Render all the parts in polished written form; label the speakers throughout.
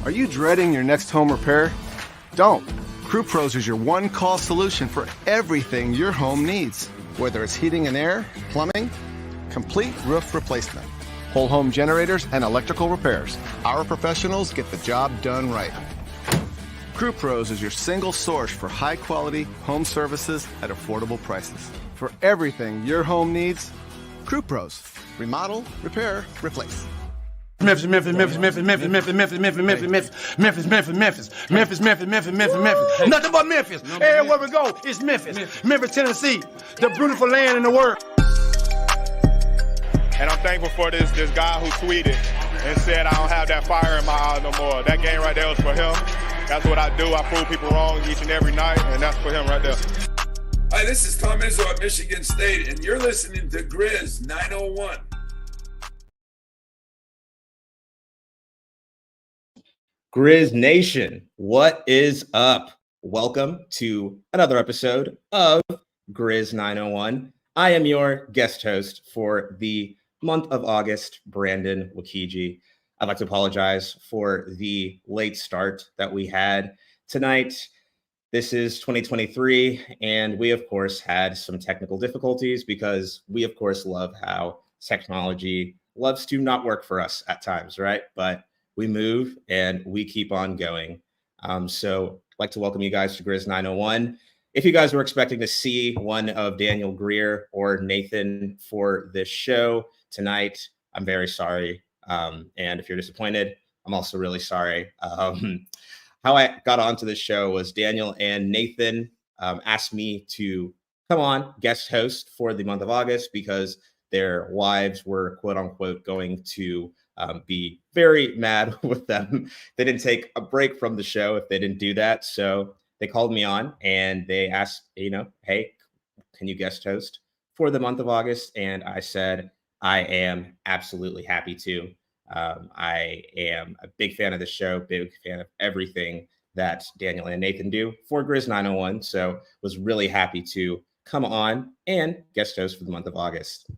Speaker 1: Are you dreading your next home repair? Don't. Crew Pros is your one-call solution for everything your home needs. Whether it's heating and air, plumbing, complete roof replacement, whole home generators, and electrical repairs. Our professionals get the job done right. Crew Pros is your single source for high-quality home services at affordable prices. For everything your home needs, Crew Pros. Remodel, repair, replace.
Speaker 2: Memphis. Nothing but Memphis. Everywhere we go, it's Memphis. Memphis, Tennessee, the beautiful land in the world.
Speaker 3: And I'm thankful for this guy who tweeted and said I don't have that fire in my eyes no more. That game right there was for him. That's what I do. I prove people wrong each and every night, and that's for him right there.
Speaker 4: Hi, this is Tom Izzo at Michigan State, and you're listening to Grizz 901.
Speaker 5: Grizz Nation, what is up? Welcome to another episode of Grizz 901. I am your guest host for the month of August, Brandon Nwokeji. I'd like to apologize for the late start that we had tonight. This is 2023, and we, of course, had some technical difficulties because we, of course, love how technology loves to not work for us at times, right? But we move and we keep on going. So I'd like to welcome you guys to Grizz 901. If you guys were expecting to see one of Daniel Greer or Nathan for this show tonight, I'm very sorry. And if you're disappointed, I'm also really sorry. How I got onto this show was Daniel and Nathan asked me to come on guest host for the month of August because their wives were quote unquote going to be very mad with them. They didn't take a break from the show if they didn't do that. So they called me on and they asked, hey, can you guest host for the month of August? And I said, I am absolutely happy to. I am a big fan of the show, big fan of everything that Daniel and Nathan do for Grizz 901. So was really happy to come on and guest host for the month of August.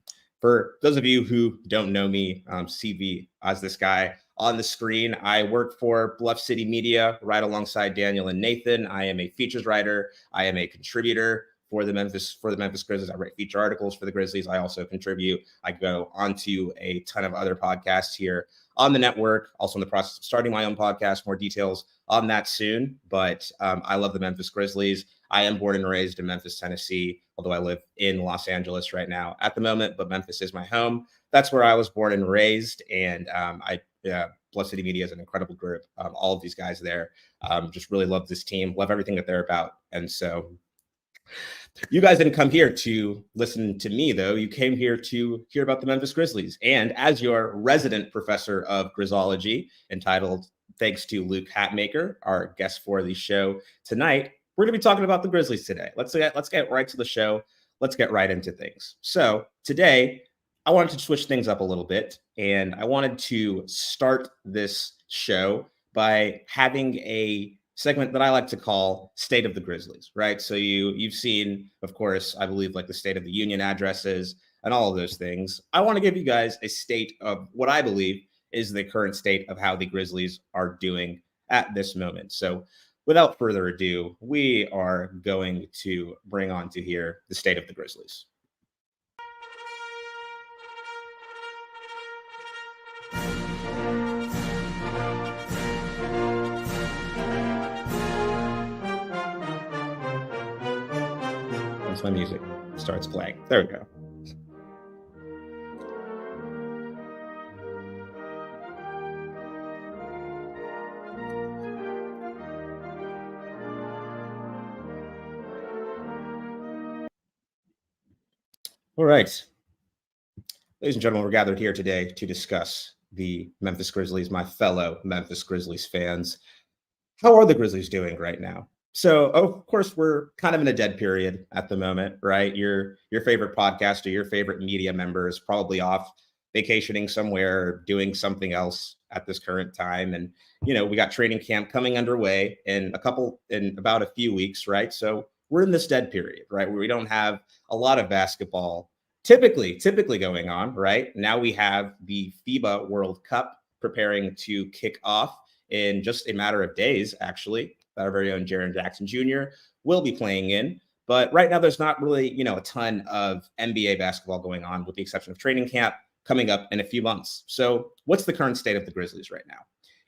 Speaker 5: For those of you who don't know me, see me as this guy on the screen. I work for Bluff City Media right alongside Daniel and Nathan. I am a features writer. I am a contributor for the Memphis Grizzlies. I write feature articles for the Grizzlies. I also contribute. I go onto a ton of other podcasts here on the network. Also in the process of starting my own podcast. More details on that soon. But I love the Memphis Grizzlies. I am born and raised in Memphis, Tennessee, although I live in Los Angeles right now at the moment. But Memphis is my home. That's where I was born and raised. And Bluff City Media is an incredible group. All of these guys there just really love this team, love everything that they're about. And so you guys didn't come here to listen to me, though. You came here to hear about the Memphis Grizzlies. And as your resident professor of Grizzology, entitled Thanks to Luke Hatmaker, our guest for the show tonight, we're going to be talking about the Grizzlies today. Let's get right to the show. Let's get right into things. So today, I wanted to switch things up a little bit, and I wanted to start this show by having a segment that I like to call State of the Grizzlies, right? So you've seen, of course, I believe, like the State of the Union addresses and all of those things. I want to give you guys a state of what I believe is the current state of how the Grizzlies are doing at this moment. So without further ado, we are going to bring on to here the State of the Grizzlies. My music starts playing. There we go. All right. Ladies and gentlemen, we're gathered here today to discuss the Memphis Grizzlies, my fellow Memphis Grizzlies fans. How are the Grizzlies doing right now? So, of course, we're kind of in a dead period at the moment, right? Your favorite podcaster, your favorite media member is probably off vacationing somewhere or doing something else at this current time. And, we got training camp coming underway in about a few weeks, right? So we're in this dead period, right? Where we don't have a lot of basketball typically going on, right? Now we have the FIBA World Cup preparing to kick off in just a matter of days, actually. Our very own Jaren Jackson Jr. will be playing in. But right now, there's not really, a ton of NBA basketball going on, with the exception of training camp coming up in a few months. So what's the current state of the Grizzlies right now?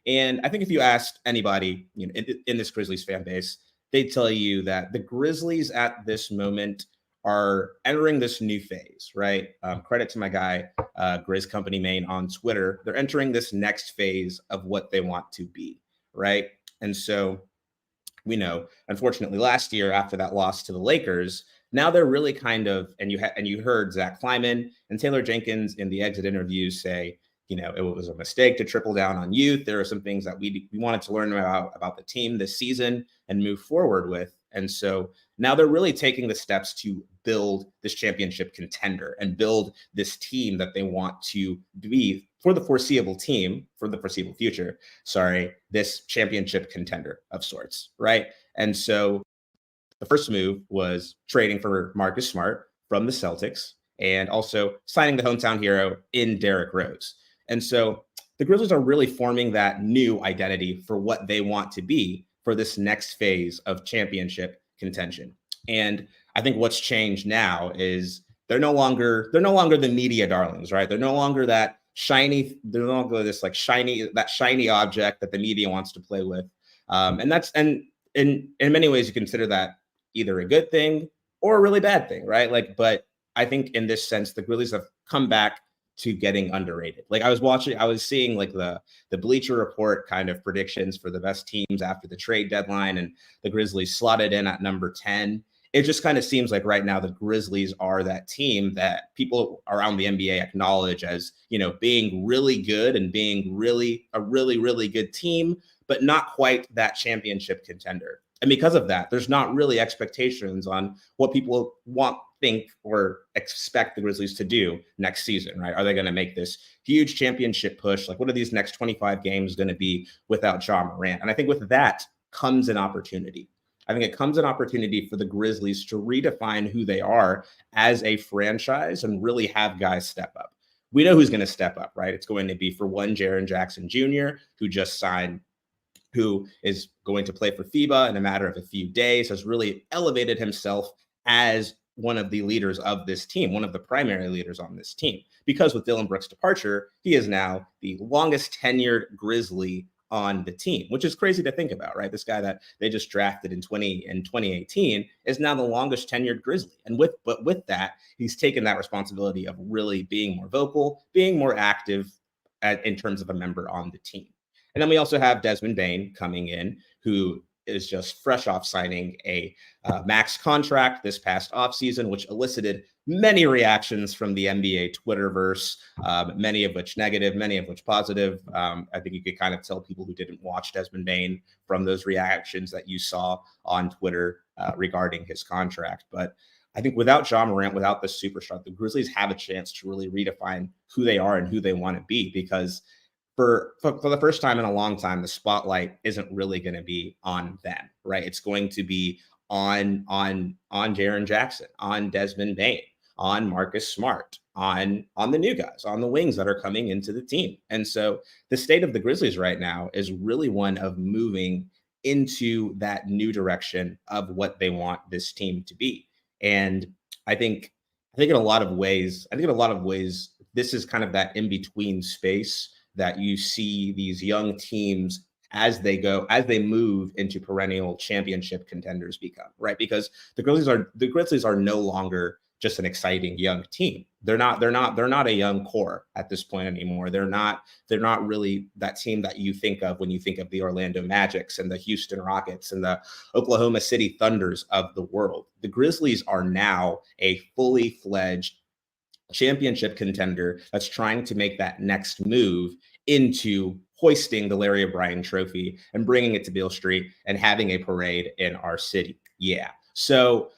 Speaker 5: And I think if you asked anybody in this Grizzlies fan base, they'd tell you that the Grizzlies at this moment are entering this new phase, right? Credit to my guy, Grizz Company Main on Twitter. They're entering this next phase of what they want to be, right? And so we know, unfortunately, last year after that loss to the Lakers, now they're really kind of, and you heard Zach Kleiman and Taylor Jenkins in the exit interviews say, it was a mistake to triple down on youth. There are some things that we wanted to learn about the team this season and move forward with. And so now they're really taking the steps to build this championship contender and build this team that they want to be for the foreseeable future. This championship contender of sorts, right? And so the first move was trading for Marcus Smart from the Celtics and also signing the hometown hero in Derrick Rose. And so the Grizzlies are really forming that new identity for what they want to be for this next phase of championship contention. And I think what's changed now is they're no longer the media darlings, right? They're no longer that shiny, they're no longer this shiny object that the media wants to play with. And in many ways you consider that either a good thing or a really bad thing, right? But I think in this sense, the Grizzlies have come back to getting underrated. I was seeing the Bleacher Report kind of predictions for the best teams after the trade deadline, and the Grizzlies slotted in at number 10. It just kind of seems like right now the Grizzlies are that team that people around the NBA acknowledge as, being really good and being a really good team, but not quite that championship contender. And because of that, there's not really expectations on what people think or expect the Grizzlies to do next season, right? Are they going to make this huge championship push? What are these next 25 games going to be without Ja Morant? And I think with that comes an opportunity. I think it comes an opportunity for the Grizzlies to redefine who they are as a franchise and really have guys step up. We know who's going to step up, right? It's going to be, for one, Jaren Jackson Jr., who just signed, who is going to play for FIBA in a matter of a few days, has really elevated himself as one of the leaders of this team, one of the primary leaders on this team. Because with Dylan Brooks' departure, he is now the longest tenured Grizzly on the team, which is crazy to think about, right? This guy that they just drafted in 2018 is now the longest tenured Grizzly. And with that, he's taken that responsibility of really being more vocal, being more active in terms of a member on the team. And then we also have Desmond Bane coming in, who is just fresh off signing a max contract this past offseason, which elicited many reactions from the NBA Twitterverse, many of which negative, many of which positive. I think you could kind of tell people who didn't watch Desmond Bane from those reactions that you saw on Twitter regarding his contract. But I think without Ja Morant, without the superstar, the Grizzlies have a chance to really redefine who they are and who they want to be, because for the first time in a long time, the spotlight isn't really going to be on them, right? It's going to be on Jaren Jackson, on Desmond Bane, on Marcus Smart, on the new guys, on the wings that are coming into the team. And so the state of the Grizzlies right now is really one of moving into that new direction of what they want this team to be. And I think in a lot of ways, this is kind of that in-between space that you see these young teams as they move into perennial championship contenders become, right? Because the Grizzlies are no longer just an exciting young team. They're not a young core at this point anymore. They're not really that team that you think of when you think of the Orlando Magics and the Houston Rockets and the Oklahoma City Thunders of the world. The Grizzlies are now a fully fledged championship contender that's trying to make that next move into hoisting the Larry O'Brien trophy and bringing it to Beale Street and having a parade in our city. Yeah. So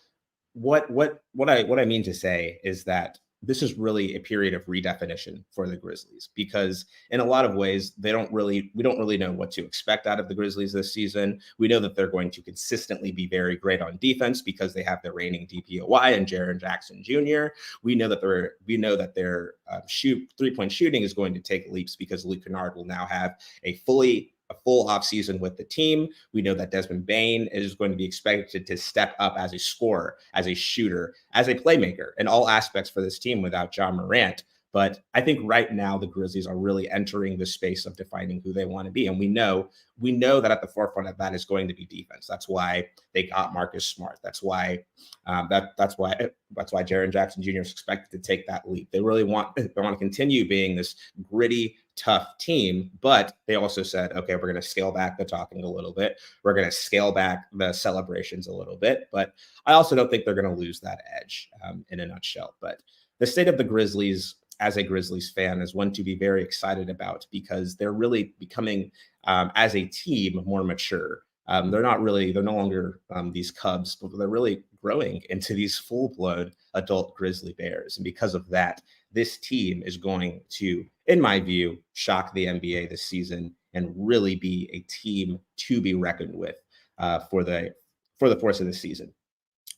Speaker 5: what I mean to say is that this is really a period of redefinition for the Grizzlies, because in a lot of ways, we don't really know what to expect out of the Grizzlies this season. We know that they're going to consistently be very great on defense because they have the reigning DPOY and Jaren Jackson Jr. We know that their three-point shooting is going to take leaps because Luke Kennard will now have a fully a full offseason with the team. We know that Desmond Bane is going to be expected to step up as a scorer, as a shooter, as a playmaker in all aspects for this team without John Morant. But I think right now the Grizzlies are really entering the space of defining who they want to be. And we know that at the forefront of that is going to be defense. That's why they got Marcus Smart. That's why that's why Jaren Jackson Jr. is expected to take that leap. They want to continue being this gritty, tough team, but they also said, okay, we're going to scale back the talking a little bit. We're going to scale back the celebrations a little bit. But I also don't think they're going to lose that edge in a nutshell. But the state of the Grizzlies, as a Grizzlies fan, is one to be very excited about because they're really becoming, as a team, more mature. They're no longer these cubs, but they're really growing into these full-blown adult Grizzly Bears. And because of that, this team is going to, in my view, shock the NBA this season and really be a team to be reckoned with for the course of the season.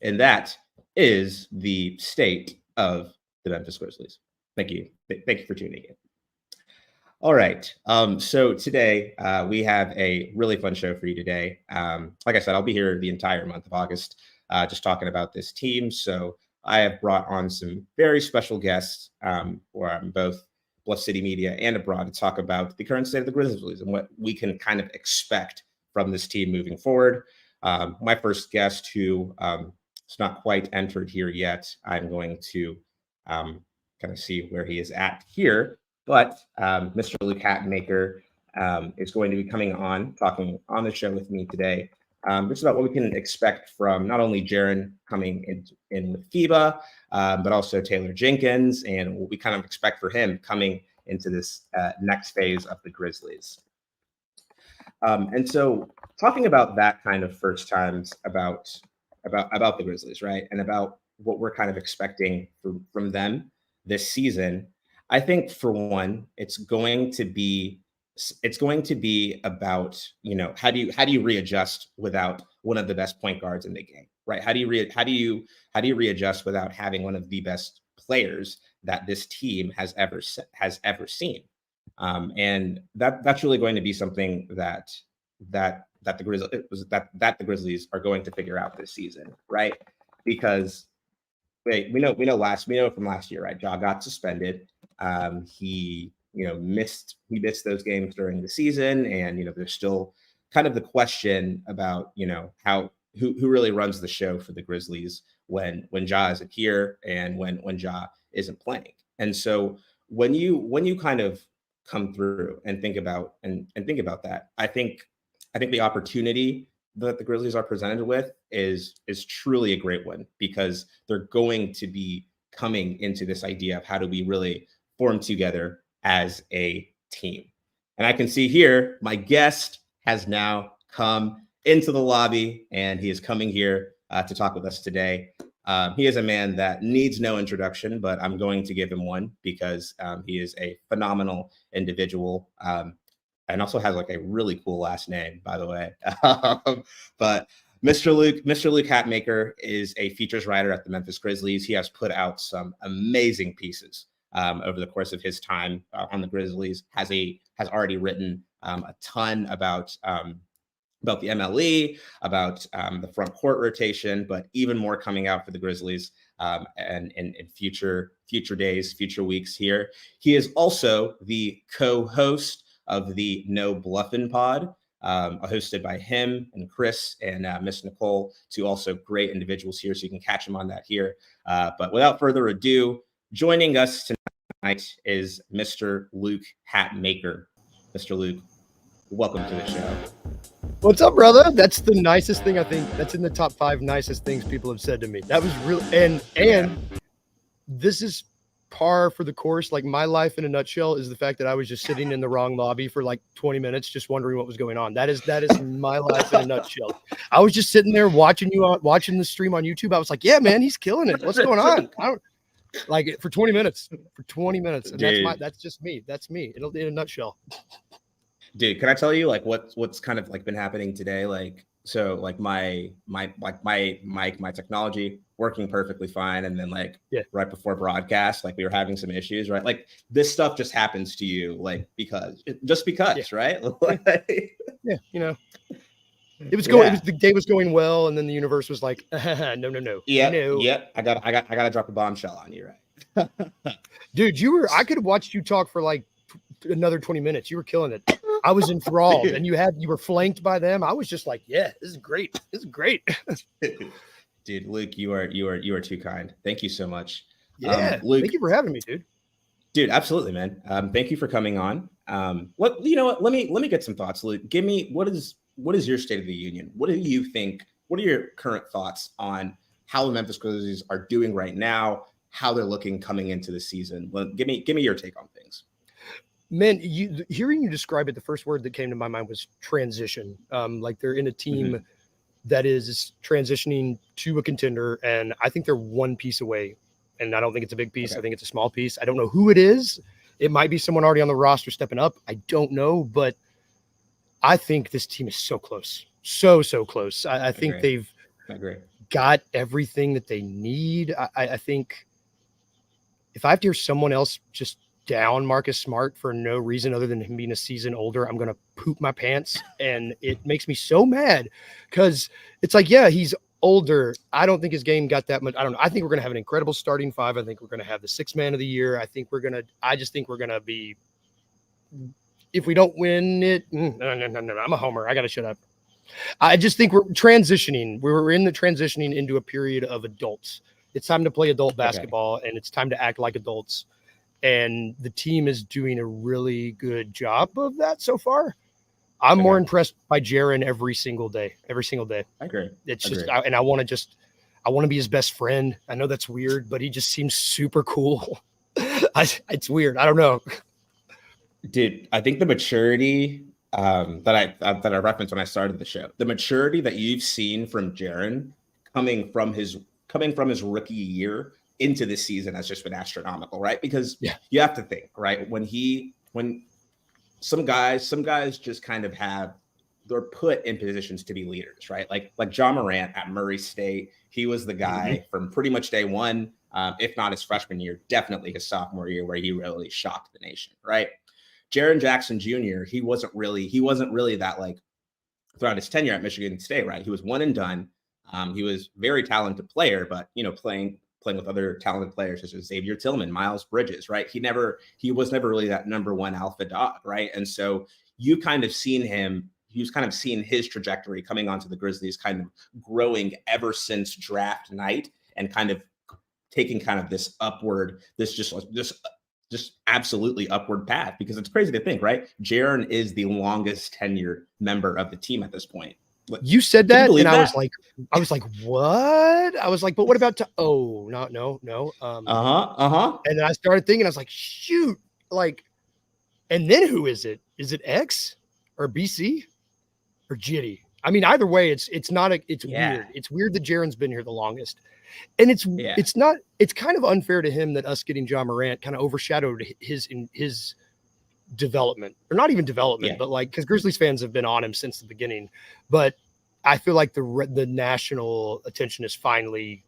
Speaker 5: And that is the state of the Memphis Grizzlies. Thank you. Thank you for tuning in. All right. So today we have a really fun show for you today. Like I said, I'll be here the entire month of August, just talking about this team. So I have brought on some very special guests from both Bluff City Media and abroad to talk about the current state of the Grizzlies and what we can kind of expect from this team moving forward. My first guest, who is not quite entered here yet, I'm going to kind of see where he is at here. But Mr. Luke Hatmaker is going to be coming on, talking on the show with me today, just about what we can expect from not only Jaren coming in with FIBA, but also Taylor Jenkins, and what we kind of expect for him coming into this next phase of the Grizzlies. And so talking about that kind of first times about the Grizzlies, right? And about what we're kind of expecting from them this season, I think for one, it's going to be about, how do you readjust without one of the best point guards in the game, right? How do you readjust without having one of the best players that this team has ever seen? And that's really going to be something that the Grizzlies are going to figure out this season, right? Because we know from last year, right? Ja got suspended. He missed those games during the season, and there's still kind of the question about who really runs the show for the Grizzlies when Ja isn't here and when Ja isn't playing. And so when you kind of come through and think about that, I think the opportunity that the Grizzlies are presented with is truly a great one, because they're going to be coming into this idea of how do we really form together as a team. And I can see here, my guest has now come into the lobby, and he is coming here to talk with us today. He is a man that needs no introduction, but I'm going to give him one because he is a phenomenal individual. And also has like a really cool last name, by the way. But Mr. Luke Hatmaker is a features writer at the Memphis Grizzlies. He has put out some amazing pieces over the course of his time on the Grizzlies. Has already written a ton about the MLE, about the front court rotation, but even more coming out for the Grizzlies and in future days, future weeks here. He is also the co-host of the No Bluffin' Pod, hosted by him and Chris and Miss Nicole, two also great individuals here, so you can catch him on that here. But without further ado, joining us tonight is Mr. Luke Hatmaker. Mr. Luke, welcome to the show.
Speaker 6: What's up, brother? That's the nicest thing, I think. That's in the top 5 nicest things people have said to me. That was real. And this is par for the course. Like, my life in a nutshell is the fact that I was just sitting in the wrong lobby for like 20 minutes, just wondering what was going on. That is my life in a nutshell. I was just sitting there watching the stream on YouTube. I was like, yeah, man, he's killing it. What's going on? I don't like it for 20 minutes. And that's just me. That's me. In a nutshell.
Speaker 5: Dude, can I tell you like what's kind of like been happening today? Like, so like my mic, my technology working perfectly fine, and then like right before broadcast, like we were having some issues, right? Like this stuff just happens to you, like because, right?
Speaker 6: Yeah, you know, it was going. It was the day was going well, and then the universe was like, no.
Speaker 5: Yep. I gotta drop a bombshell on you, right?
Speaker 6: Dude, I could have watched you talk for like another 20 minutes. You were killing it. I was enthralled, and you were flanked by them. I was just like, yeah, this is great. This is great.
Speaker 5: Dude, Luke, you are too kind. Thank you so much.
Speaker 6: Yeah,
Speaker 5: Luke,
Speaker 6: thank you for having me, dude.
Speaker 5: Dude, absolutely, man. Thank you for coming on. Let me get some thoughts, Luke. Give me what is your state of the union? What do you think? What are your current thoughts on how the Memphis Grizzlies are doing right now? How they're looking coming into the season? Well, give me your take on things.
Speaker 6: Man, hearing you describe it, the first word that came to my mind was transition. Like they're in a team that is transitioning to a contender, and I think they're one piece away. And I don't think it's a big piece. I think it's a small piece. I don't know who it is. It might be someone already on the roster stepping up. I don't know, but I think this team is so close. So close. I think they've got everything that they need. I think if I have to hear someone else just down Marcus Smart for no reason other than him being a season older, I'm going to poop my pants. And it makes me so mad because it's like, yeah, he's older. I don't think his game got that much. I don't know. I think we're going to have an incredible starting five. I think we're going to have the sixth man of the year. I just think we're going to be, if we don't win it, no. I'm a homer. I got to shut up. I just think we're transitioning. We're in the transitioning into a period of adults. It's time to play adult basketball and it's time to act like adults. And the team is doing a really good job of that so far. I'm more impressed by Jaren every single day. I agree. It's just, and I want to be his best friend. I know that's weird, but he just seems super cool. It's weird. I don't know.
Speaker 5: Dude, I think the maturity that I referenced when I started the show, the maturity that you've seen from Jaren coming from his rookie year into this season has just been astronomical, right? Because you have to think, right? When some guys just kind of they're put in positions to be leaders, right? Like Ja Morant at Murray State, he was the guy from pretty much day one, if not his freshman year, definitely his sophomore year, where he really shocked the nation, right? Jaren Jackson Jr., he wasn't really that, like, throughout his tenure at Michigan State, right? He was one and done. He was very talented player, but playing with other talented players such as Xavier Tillman, Miles Bridges, right? He was never really that number one alpha dog, right? And so you kind of seen his trajectory coming onto the Grizzlies, kind of growing ever since draft night, and kind of taking kind of this upward, this absolutely upward path, because it's crazy to think, right? Jaren is the longest tenured member of the team at this point.
Speaker 6: You said that, and I was like, what? I was like, but what about no. And then I started thinking, I was like, shoot, like, and then who is it? Is it X or BC or Jitty? I mean, either way, it's weird. It's weird that Jaren's been here the longest. And it's kind of unfair to him that us getting Ja Morant kind of overshadowed his development, or not even development, but like, because Grizzlies fans have been on him since the beginning. But I feel like the national attention is the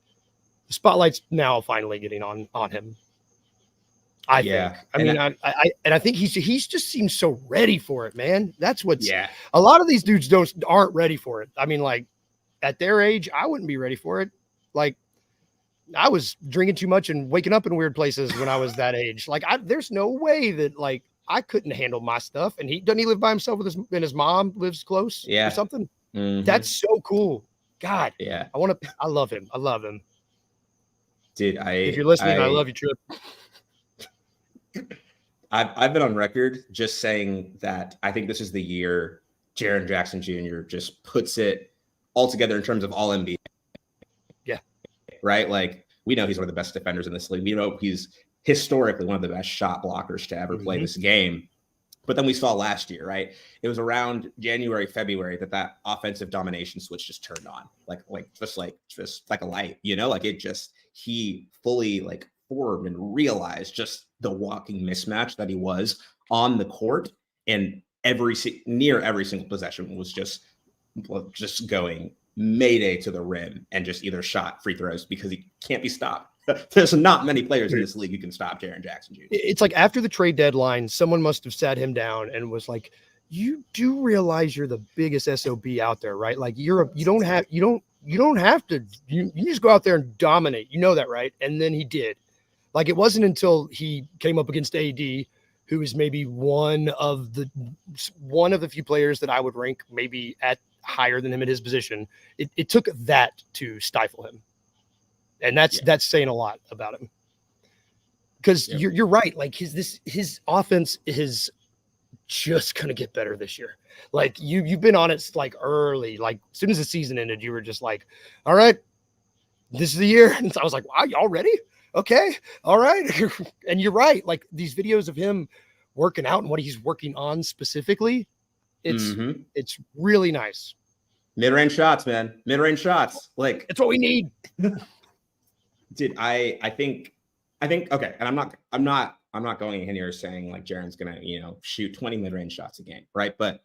Speaker 6: spotlight's now finally getting on him. I think. I think he's just seems so ready for it, man. That's what's a lot of these dudes aren't ready for it. I mean, like, at their age, I wouldn't be ready for it. Like, I was drinking too much and waking up in weird places when I was that age. Like, there's no way that, like, I couldn't handle my stuff. And doesn't he live by himself and his mom lives close or something? Mm-hmm. That's so cool. God. Yeah. I love him.
Speaker 5: Dude,
Speaker 6: if you're listening, I love you, Trip.
Speaker 5: I've been on record just saying that I think this is the year Jaren Jackson Jr. just puts it all together in terms of all NBA.
Speaker 6: Yeah.
Speaker 5: Right? Like, we know he's one of the best defenders in this league. We know he's historically one of the best shot blockers to ever play this game. But then we saw last year, right? It was around January, February that offensive domination switch just turned on, just like a light, like he fully like formed and realized just the walking mismatch that he was on the court, and near every single possession was just just going mayday to the rim and just either shot free throws because he can't be stopped. There's not many players in this league who can stop Jaren Jackson Jr.
Speaker 6: It's like after the trade deadline, someone must have sat him down and was like, you do realize you're the biggest SOB out there, right? Like you don't have to, you just go out there and dominate. You know that, right? And then he did. Like it wasn't until he came up against AD, who is maybe one of the few players that I would rank maybe at higher than him at his position. It took that to stifle him. And that's saying a lot about him. Because you're right. Like his offense is just gonna get better this year. Like you've been on it like early, like as soon as the season ended, you were just like, all right, this is the year. And so I was like, wow, y'all ready? Okay, all right. And you're right. Like these videos of him working out and what he's working on specifically, it's really nice.
Speaker 5: Mid-range shots, man. Mid-range shots. Like
Speaker 6: it's what we need.
Speaker 5: Dude, I think okay, and I'm not going in here saying like Jaren's gonna, shoot 20 mid-range shots a game, right? But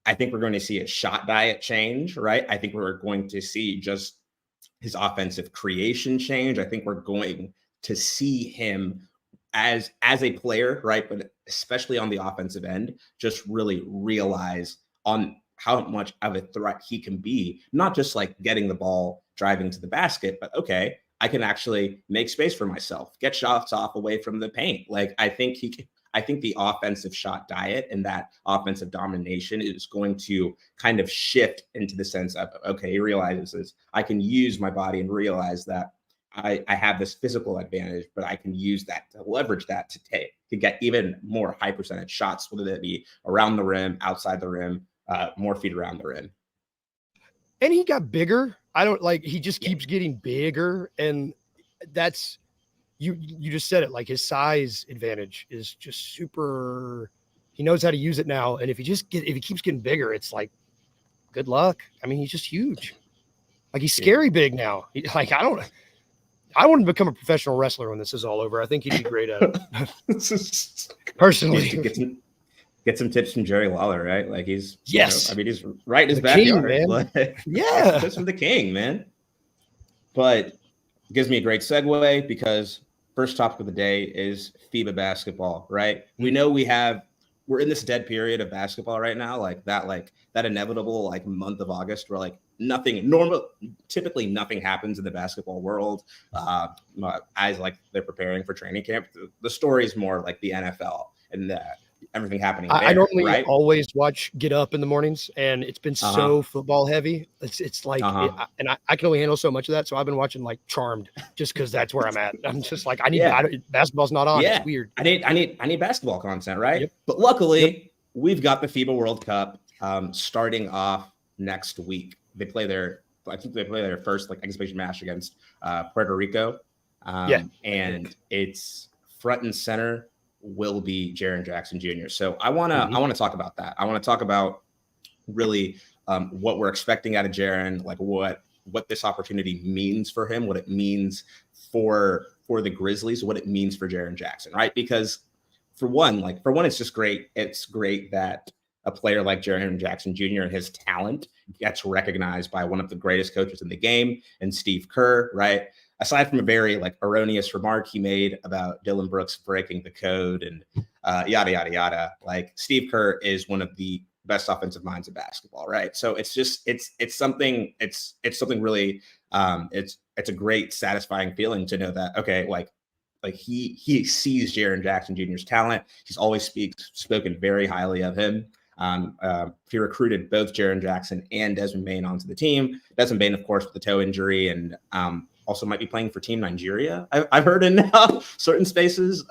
Speaker 5: I think we're going to see a shot diet change, right? I think we're going to see just his offensive creation change. I think we're going to see him as a player, right? But especially on the offensive end, just really realize on how much of a threat he can be, not just like getting the ball, driving to the basket, but okay, I can actually make space for myself, get shots off away from the paint. Like I think the offensive shot diet and that offensive domination is going to kind of shift into the sense of, okay, he realizes I can use my body and realize that I have this physical advantage, but I can use that to leverage that to get even more high percentage shots, whether that be around the rim, outside the rim, more feet around the rim.
Speaker 6: And he got bigger. He just keeps getting bigger. And that's, you just said it, like his size advantage is just super, he knows how to use it now. And if he keeps getting bigger, it's like, good luck. I mean, he's just huge. Like he's scary big now. I want to become a professional wrestler when this is all over. I think he'd be great at it. Personally.
Speaker 5: Get some tips from Jerry Lawler, right? Like he's,
Speaker 6: yes.
Speaker 5: He's right in his
Speaker 6: the
Speaker 5: backyard.
Speaker 6: King, man.
Speaker 5: Like,
Speaker 6: yeah.
Speaker 5: Tips from the king, man. But it gives me a great segue because first topic of the day is FIBA basketball, right? We know we're in this dead period of basketball right now, like that inevitable like month of August where like typically nothing happens in the basketball world as like they're preparing for training camp. The story is more like the NFL and everything happening there,
Speaker 6: I normally
Speaker 5: right?
Speaker 6: always watch Get Up in the mornings, and it's been so football heavy. It's like, and I can only handle so much of that. So I've been watching like Charmed just because that's where I'm at. I'm just like, basketball's not on. Yeah. It's weird.
Speaker 5: I need basketball content, right? Yep. But luckily we've got the FIBA World Cup starting off next week. I think they play their first like exhibition match against Puerto Rico. And it's front and center will be Jaren Jackson Jr. So I want to talk about that. I want to talk about really what we're expecting out of Jaren, like what this opportunity means for him, what it means for the Grizzlies, what it means for Jaren Jackson, right? Because for one, it's just great. It's great that a player like Jaren Jackson Jr. and his talent gets recognized by one of the greatest coaches in the game, and Steve Kerr, right? Aside from a very like erroneous remark he made about Dylan Brooks breaking the code and yada, yada, yada, like Steve Kerr is one of the best offensive minds of basketball, right? So it's just, it's something really, it's a great satisfying feeling to know that, okay, like he sees Jaren Jackson Jr.'s talent. He's always spoken very highly of him. He recruited both Jaren Jackson and Desmond Bane onto the team. Desmond Bane, of course, with the toe injury, and also might be playing for Team Nigeria. I've heard in certain spaces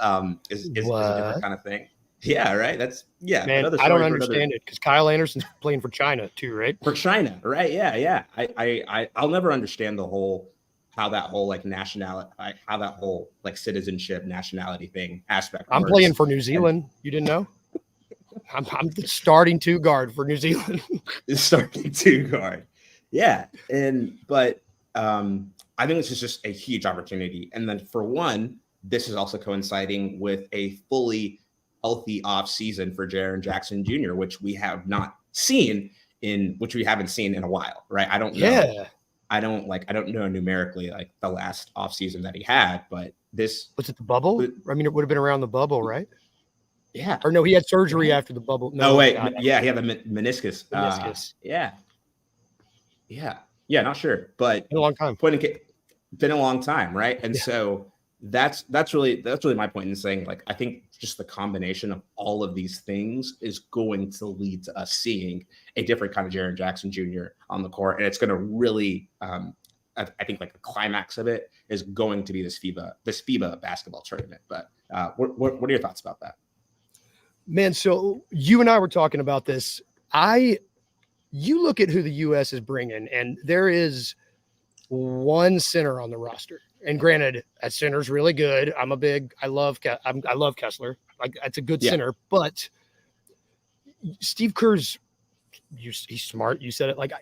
Speaker 5: is a different kind of thing. Yeah, right.
Speaker 6: Man, I don't understand it because Kyle Anderson's playing for China too, right?
Speaker 5: For China, right? Yeah. I'll never understand how that whole like nationality, how that whole like citizenship nationality thing aspect.
Speaker 6: I'm
Speaker 5: works.
Speaker 6: playing for New Zealand. You didn't know? I'm the starting two guard for New Zealand.
Speaker 5: Starting two guard. Yeah. But I think this is just a huge opportunity. And then for one, this is also coinciding with a fully healthy off season for Jaren Jackson Jr., which we have not seen in which we haven't seen in a while, right? I don't know.
Speaker 6: Yeah.
Speaker 5: I don't know numerically like the last offseason that he had, but this
Speaker 6: was it the bubble? I mean, it would have been around the bubble, right?
Speaker 5: Yeah.
Speaker 6: Or no, he had surgery after the bubble. No,
Speaker 5: oh wait, yeah, he had the meniscus.
Speaker 6: Meniscus.
Speaker 5: Yeah, not sure, but
Speaker 6: been a long time.
Speaker 5: Been a long time, right? And so that's really my point in saying, like, I think just the combination of all of these things is going to lead to us seeing a different kind of Jaren Jackson Jr. on the court, and it's going to really, I think, like the climax of it is going to be this FIBA basketball tournament. But what are your thoughts about that?
Speaker 6: Man, so you and I were talking about this. You look at who the U.S. is bringing, and there is one center on the roster. And granted, that center's really good. I love Kessler. Like, that's a good center. But Steve Kerr's, he's smart. You said it. Like,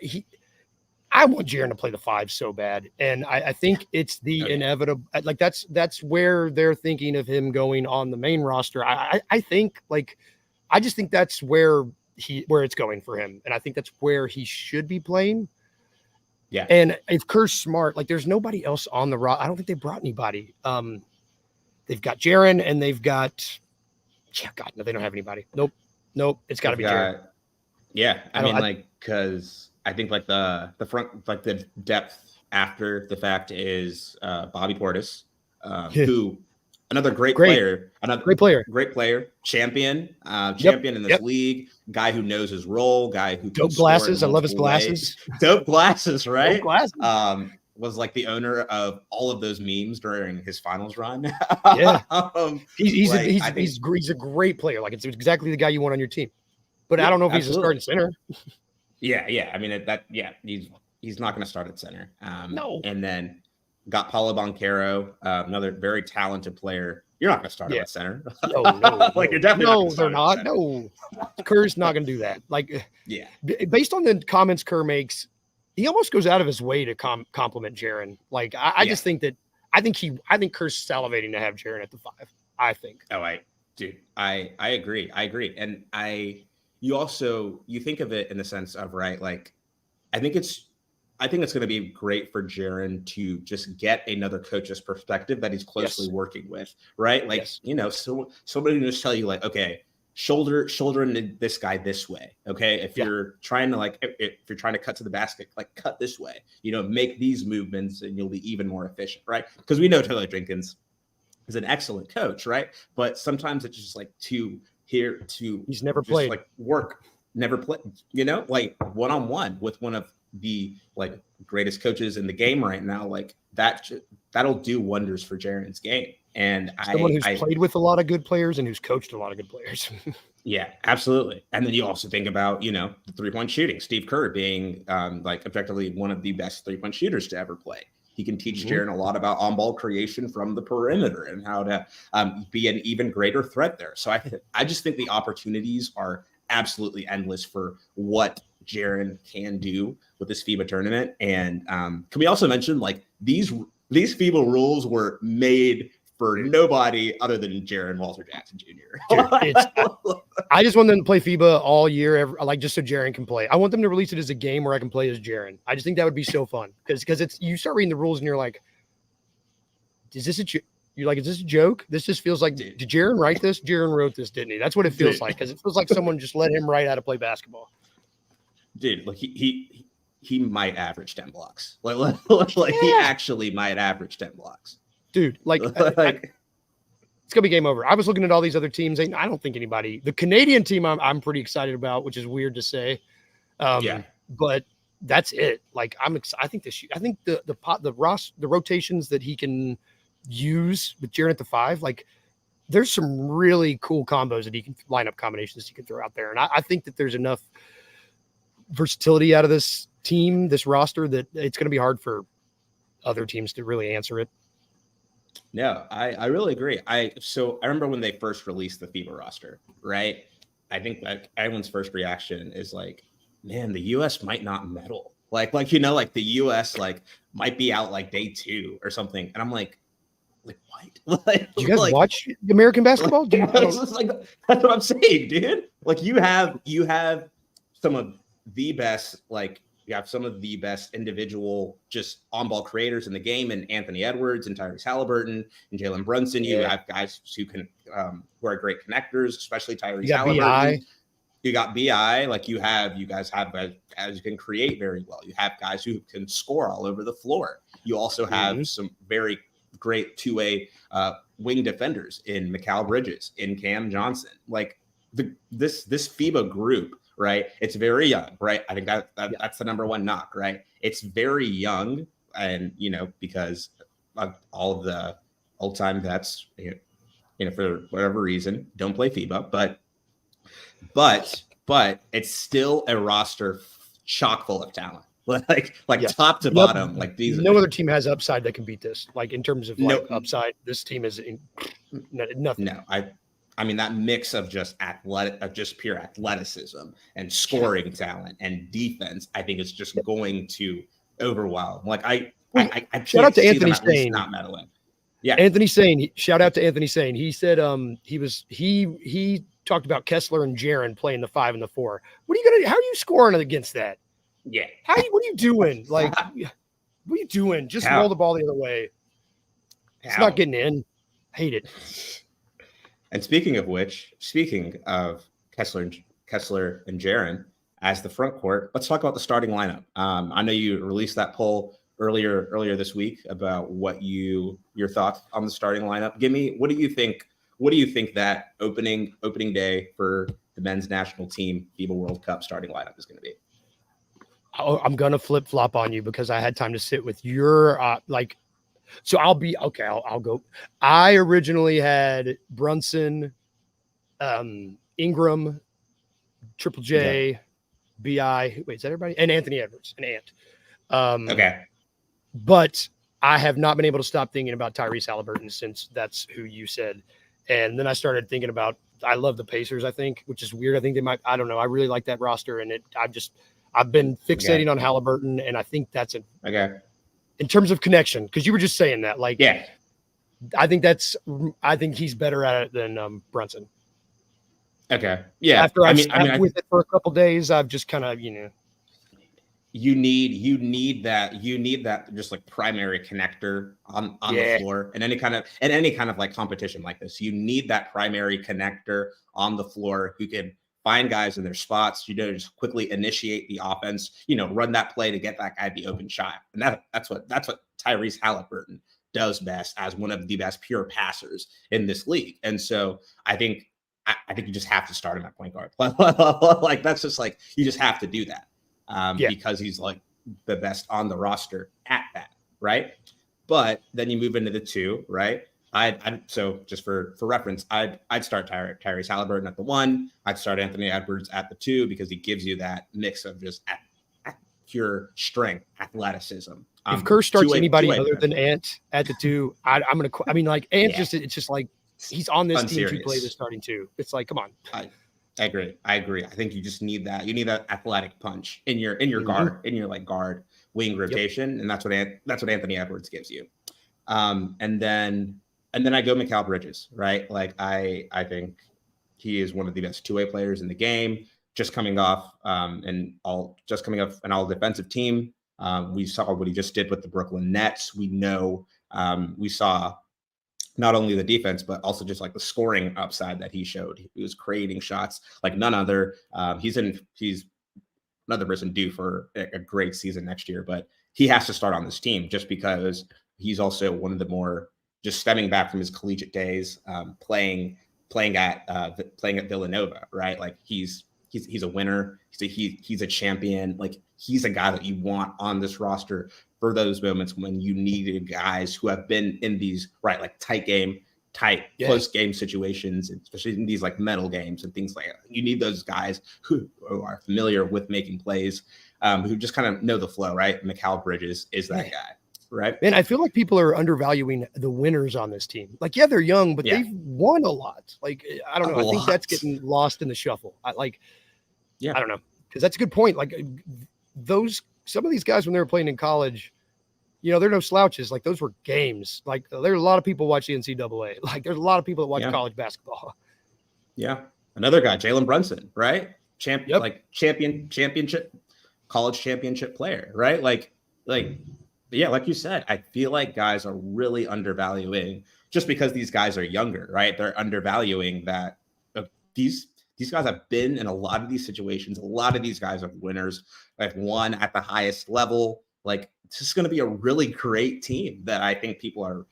Speaker 6: I want Jaren to play the 5 so bad, and I think it's the inevitable. Like, that's where they're thinking of him going on the main roster. I think, like, I just think that's where it's going for him, and I think that's where he should be playing. Yeah. And if Kerr's smart, like, there's nobody else on the roster. I don't think they brought anybody. They've got Jaren, and they've got no, they don't have anybody. Nope. It's got to be Jaren.
Speaker 5: Yeah, I mean, because I think like the front, like the depth after the fact is Bobby Portis, who another great player, champion in this league, guy who knows his role, guy who
Speaker 6: dope glasses. I love his glasses.
Speaker 5: Dope glasses, right?
Speaker 6: Dope glasses.
Speaker 5: Was like the owner of all of those memes during his finals run.
Speaker 6: Yeah, he's a great player. Like, it's exactly the guy you want on your team. But I don't know if he's a starting center.
Speaker 5: Yeah. I mean, he's not going to start at center.
Speaker 6: No.
Speaker 5: And then got Paulo Banchero, another very talented player. You're not going to start him at center.
Speaker 6: No.
Speaker 5: Like, you're definitely
Speaker 6: no, they're not. No, Kerr's not going to do that. Like, based on the comments Kerr makes, he almost goes out of his way to compliment Jaren. Like, I just think that I think Kerr's salivating to have Jaren at the 5. I think.
Speaker 5: Oh, I agree. And you think of it in the sense of, right, like, I think it's going to be great for Jaren to just get another coach's perspective that he's closely working with, right? Like, so somebody can just tell you, like, okay, shoulder this guy this way. Okay. If you're trying to if you're trying to cut to the basket, like, cut this way, make these movements and you'll be even more efficient. Right. Because we know Taylor Jenkins is an excellent coach. Right. But sometimes it's just like he's
Speaker 6: never played,
Speaker 5: like, never played, like, one-on-one with one of the, like, greatest coaches in the game right now. Like, that'll do wonders for Jaren's game. And
Speaker 6: someone who's played with a lot of good players and who's coached a lot of good players.
Speaker 5: Yeah, absolutely. And then you also think about, the 3-point shooting, Steve Kerr being like objectively one of the best 3-point shooters to ever play. He can teach Jaren a lot about on-ball creation from the perimeter and how to be an even greater threat there. So I just think the opportunities are absolutely endless for what Jaren can do with this FIBA tournament. And can we also mention, like, these FIBA rules were made for nobody other than Jaren Walter Jackson Jr.
Speaker 6: I just want them to play FIBA all year, like, just so Jaren can play. I want them to release it as a game where I can play as Jaren. I just think that would be so fun because it's, you start reading the rules and you're like, is this a joke? This just feels like, did Jaren write this? Jaren wrote this, didn't he? That's what it feels like, because it feels like someone just let him write how to play basketball.
Speaker 5: Dude, like, he might average 10 blocks. Like he actually might average 10 blocks.
Speaker 6: Dude, like, it's gonna be game over. I was looking at all these other teams. I don't think anybody. The Canadian team, I'm pretty excited about, which is weird to say. But that's it. Like, I think the rotations that he can use with Jaren at the 5, like, there's some really cool combos that he can lineup combinations he can throw out there, and I think that there's enough versatility out of this team, this roster, that it's going to be hard for other teams to really answer it.
Speaker 5: No, I really agree. I remember when they first released the FIBA roster, right? I think, like, everyone's first reaction is like, man, the US might not medal. Like, like the US, like, might be out like day 2 or something. And I'm like what? Like,
Speaker 6: do you guys watch American basketball?
Speaker 5: Like, that's what I'm saying, dude. Like, you have some of the best, like you have some of the best individual just on-ball creators in the game, and Anthony Edwards and Tyrese Halliburton and Jalen Brunson. You have guys who can who are great connectors, especially Tyrese Halliburton.
Speaker 6: BI.
Speaker 5: You got BI, like you guys have guys who can create very well. You have guys who can score all over the floor. You also have some very great two-way wing defenders in Mikal Bridges, in Cam Johnson. Like this FIBA group, right? It's very young, right? I think that's the number one knock, right? It's very young, and because of all of the old-time vets, for whatever reason, don't play FIBA, but it's still a roster chock full of talent, like top to bottom. Like these,
Speaker 6: no other team has upside that can beat this. Like in terms of upside, this team is nothing.
Speaker 5: No, I mean that mix of just pure athleticism and scoring talent and defense, I think is just going to overwhelm. Like I
Speaker 6: shout out to Anthony Sane,
Speaker 5: not meddling. Yeah,
Speaker 6: Anthony Sane. Shout out to Anthony Sane. He said he talked about Kessler and Jaren playing the 5 and the 4. How are you scoring against that?
Speaker 5: Yeah.
Speaker 6: What are you doing? Like, what are you doing? Just roll the ball the other way. It's not getting in. Hate it.
Speaker 5: And speaking of Kessler and Jaren as the front court, let's talk about the starting lineup. I know you released that poll earlier this week about your thoughts on the starting lineup. What do you think? What do you think that opening day for the men's national team FIBA World Cup starting lineup is going to be?
Speaker 6: I'm going to flip flop on you because I had time to sit with your so I'll be okay. I'll go. I originally had Brunson, Ingram, Triple J, BI. Wait, is that everybody? And Anthony Edwards and Ant.
Speaker 5: Okay.
Speaker 6: But I have not been able to stop thinking about Tyrese Halliburton since that's who you said. And then I started thinking about, I love the Pacers, I think, which is weird. I think they might, I don't know. I really like that roster. And I've been fixating on Halliburton. And I think that's in terms of connection, because you were just saying that, I think he's better at it than Brunson.
Speaker 5: Okay. Yeah.
Speaker 6: After I've sat with it for a couple days, I've just kind of,
Speaker 5: You need that just like primary connector on the floor and any kind of like competition like this. You need that primary connector on the floor who can find guys in their spots, just quickly initiate the offense, run that play to get that guy the open shot. And that's what Tyrese Halliburton does best as one of the best pure passers in this league. And so I think you just have to start him at point guard. Like that's just like, you just have to do that. Because he's like the best on the roster at that, right? But then you move into the 2, right? So just for reference, I'd start Tyrese Halliburton at the 1. I'd start Anthony Edwards at the 2 because he gives you that mix of just pure strength, athleticism.
Speaker 6: If Kerr starts anybody other than Ant at the 2, Ant it's just like he's on this team to play the starting 2. It's like, come on.
Speaker 5: I agree. I think you just need that. You need that athletic punch in your guard, in your guard wing rotation, and that's what Anthony Edwards gives you. And then I go Mikal Bridges, right? Like I think he is one of the best two-way players in the game. Just coming off an all defensive team. We saw what he just did with the Brooklyn Nets. We know we saw not only the defense, but also just like the scoring upside that he showed. He was creating shots like none other. He's another person due for a great season next year, but he has to start on this team just because he's also one of the more just stemming back from his collegiate days, playing at Villanova, right? Like he's a winner. He's a champion. Like he's a guy that you want on this roster for those moments when you needed guys who have been in these tight close game situations, especially in these like medal games and things like that. You need those guys who are familiar with making plays, who just kind of know the flow, right? Mikal Bridges is that guy, right?
Speaker 6: Man, I feel like people are undervaluing the winners on this team. Like, yeah, they're young, but they've won a lot. Like, I don't know. I think that's getting lost in the shuffle. I don't know, because that's a good point. Like some of these guys when they were playing in college, they're no slouches. Like those were games. Like there are a lot of people watch the NCAA. Like there's a lot of people that watch college basketball.
Speaker 5: Yeah. Another guy, Jalen Brunson, right? championship, college championship player, right? Like you said, I feel like guys are really undervaluing just because these guys are younger, right? They're undervaluing that these guys have been in a lot of these situations. A lot of these guys are winners. They've won at the highest level. Like, this is going to be a really great team that I think people are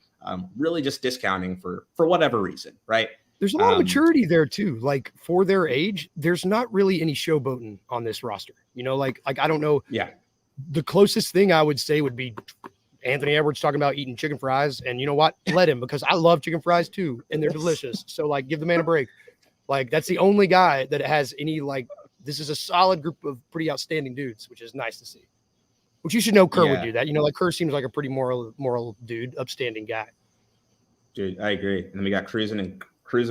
Speaker 5: really just discounting for whatever reason, right?
Speaker 6: There's a lot of maturity there too. Like, for their age, there's not really any showboating on this roster. You know, like I don't know.
Speaker 5: Yeah.
Speaker 6: The closest thing I would say would be Anthony Edwards talking about eating chicken fries. And you know what? Let him, because I love chicken fries too, and they're delicious. So, like, give the man a break. Like, that's the only guy that has any, like, this is a solid group of pretty outstanding dudes, which is nice to see. Which you should know Kerr would do that. You know, like, Kerr seems like a pretty moral dude, upstanding guy.
Speaker 5: Dude, I agree. And then we got Cruising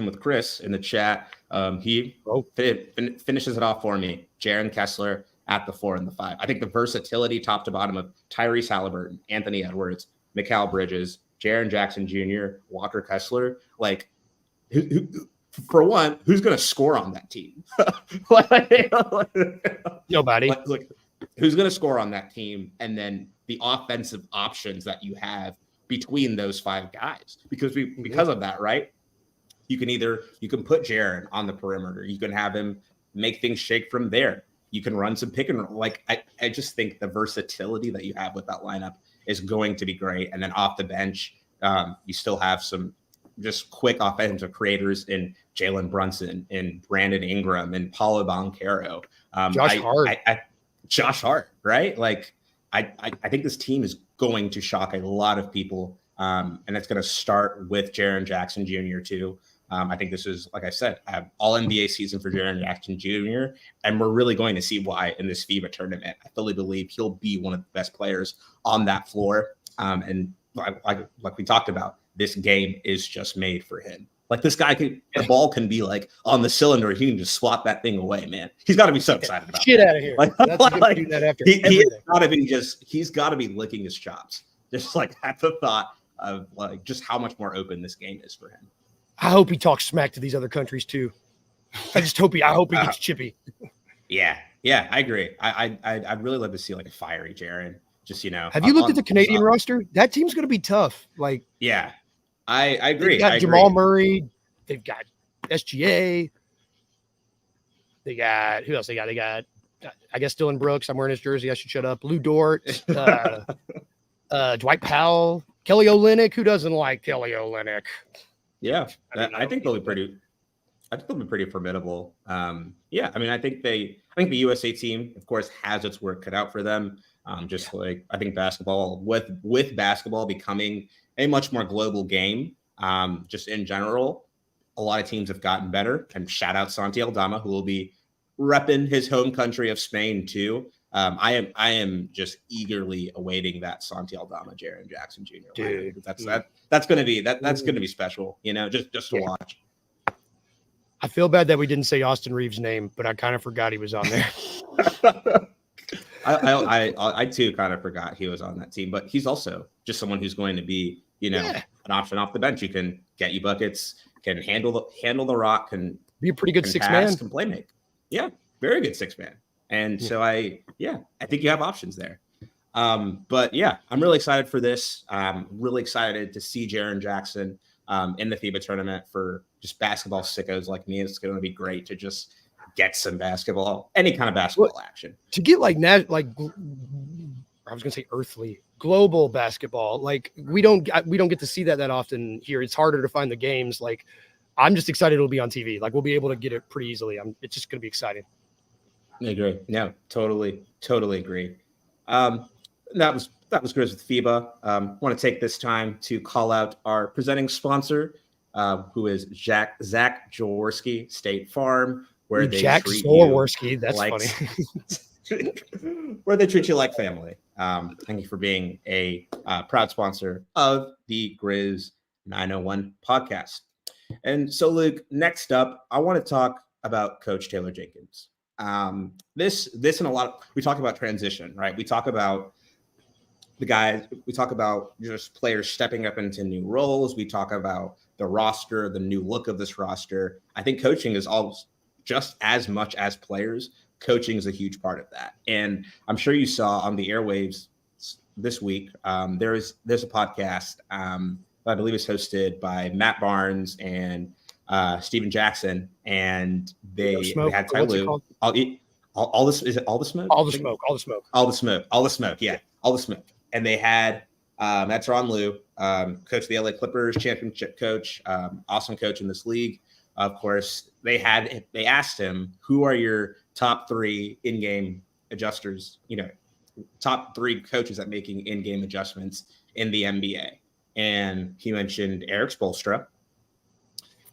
Speaker 5: with Chris in the chat. He finishes it off for me. Jaron Kessler at the 4 and the 5. I think the versatility top to bottom of Tyrese Halliburton, Anthony Edwards, Mikal Bridges, Jaren Jackson Jr., Walker Kessler. Like, for one, who's going to score on that team?
Speaker 6: Nobody.
Speaker 5: Like, who's going to score on that team? And then the offensive options that you have between those 5 guys, because of that, right? You can put Jaren on the perimeter. You can have him make things shake from there. You can run some pick and roll. Like, I just think the versatility that you have with that lineup is going to be great. And then off the bench, you still have some just quick offensive creators in Jalen Brunson, in Brandon Ingram, and Paulo Banchero. Josh Hart, right? Like, I think this team is going to shock a lot of people. And it's going to start with Jaren Jackson Jr. too. I think this is, like I said, all NBA season for Jaren Jackson Jr. And we're really going to see why in this FIBA tournament. I fully believe he'll be one of the best players on that floor. And like we talked about, this game is just made for him. Like, this guy the ball can be like on the cylinder. He can just swat that thing away, man. He's got to be so excited about
Speaker 6: Shit
Speaker 5: that.
Speaker 6: out of here. That's do that after
Speaker 5: he's got to be licking his chops. Just like at the thought of like just how much more open this game is for him.
Speaker 6: I hope he talks smack to these other countries too. I hope he gets chippy.
Speaker 5: Yeah, I agree. I'd really love to see like a fiery Jaren. Just, you know.
Speaker 6: Have you looked at the Canadian roster? That team's going to be tough. Like,
Speaker 5: yeah, I agree.
Speaker 6: They've got Jamal Murray. They've got SGA. They got who else? They got I guess Dylan Brooks. I'm wearing his jersey. I should shut up. Lou Dort. Dwight Powell. Kelly Olynyk. Who doesn't like Kelly Olynyk?
Speaker 5: Yeah, I think they'll be pretty formidable. Yeah, I mean, I think the USA team, of course, has its work cut out for them. Like I think basketball, with basketball becoming a much more global game, just in general, a lot of teams have gotten better. And shout out Santi Aldama, who will be repping his home country of Spain too. I am just eagerly awaiting that Santi Aldama, Jaren Jackson Jr.
Speaker 6: Dude,
Speaker 5: that's gonna be special, you know, just to watch.
Speaker 6: I feel bad that we didn't say Austin Reeves' name, but I kind of forgot he was on there.
Speaker 5: I too kind of forgot he was on that team, but he's also just someone who's going to be, you know, an option off the bench. You can get you buckets, can handle the rock, can
Speaker 6: be a pretty good six
Speaker 5: pass,
Speaker 6: man,
Speaker 5: can play make. Yeah, very good six man. And so I think you have options there. But yeah, I'm really excited for this. I'm really excited to see Jaren Jackson in the FIBA tournament. For just basketball sickos like me, it's going to be great to just get some basketball, any kind of basketball action. To
Speaker 6: get I was going to say earthly, global basketball. Like we don't get to see that often here. It's harder to find the games. Like I'm just excited it'll be on TV. Like we'll be able to get it pretty easily. It's just going to be exciting.
Speaker 5: I agree. No, totally agree. That was Grizz with FIBA. Want to take this time to call out our presenting sponsor, who is Zach Jaworski, State Farm, where they treat
Speaker 6: you that's
Speaker 5: like,
Speaker 6: funny.
Speaker 5: where they treat you like family. Thank you for being a proud sponsor of the Grizz 901 podcast. And so, Luke, next up, I want to talk about Coach Taylor Jenkins. This and a lot we talk about transition, right? We talk about the guys, we talk about just players stepping up into new roles. We talk about the roster, the new look of this roster. I think coaching is all just as much as players, coaching is a huge part of that. And I'm sure you saw on the airwaves this week, there's a podcast I believe it's hosted by Matt Barnes and Steven Jackson, and they had Ty Lue. All this, is it All the Smoke?
Speaker 6: All the Smoke. All the Smoke.
Speaker 5: All the Smoke. All the Smoke. Yeah, All the Smoke. And they had that's Ron Lue, coach of the LA Clippers, championship coach, awesome coach in this league. Of course, they asked him, who are your top 3 in-game adjusters? Top 3 coaches at making in-game adjustments in the NBA. And he mentioned Eric Spoelstra.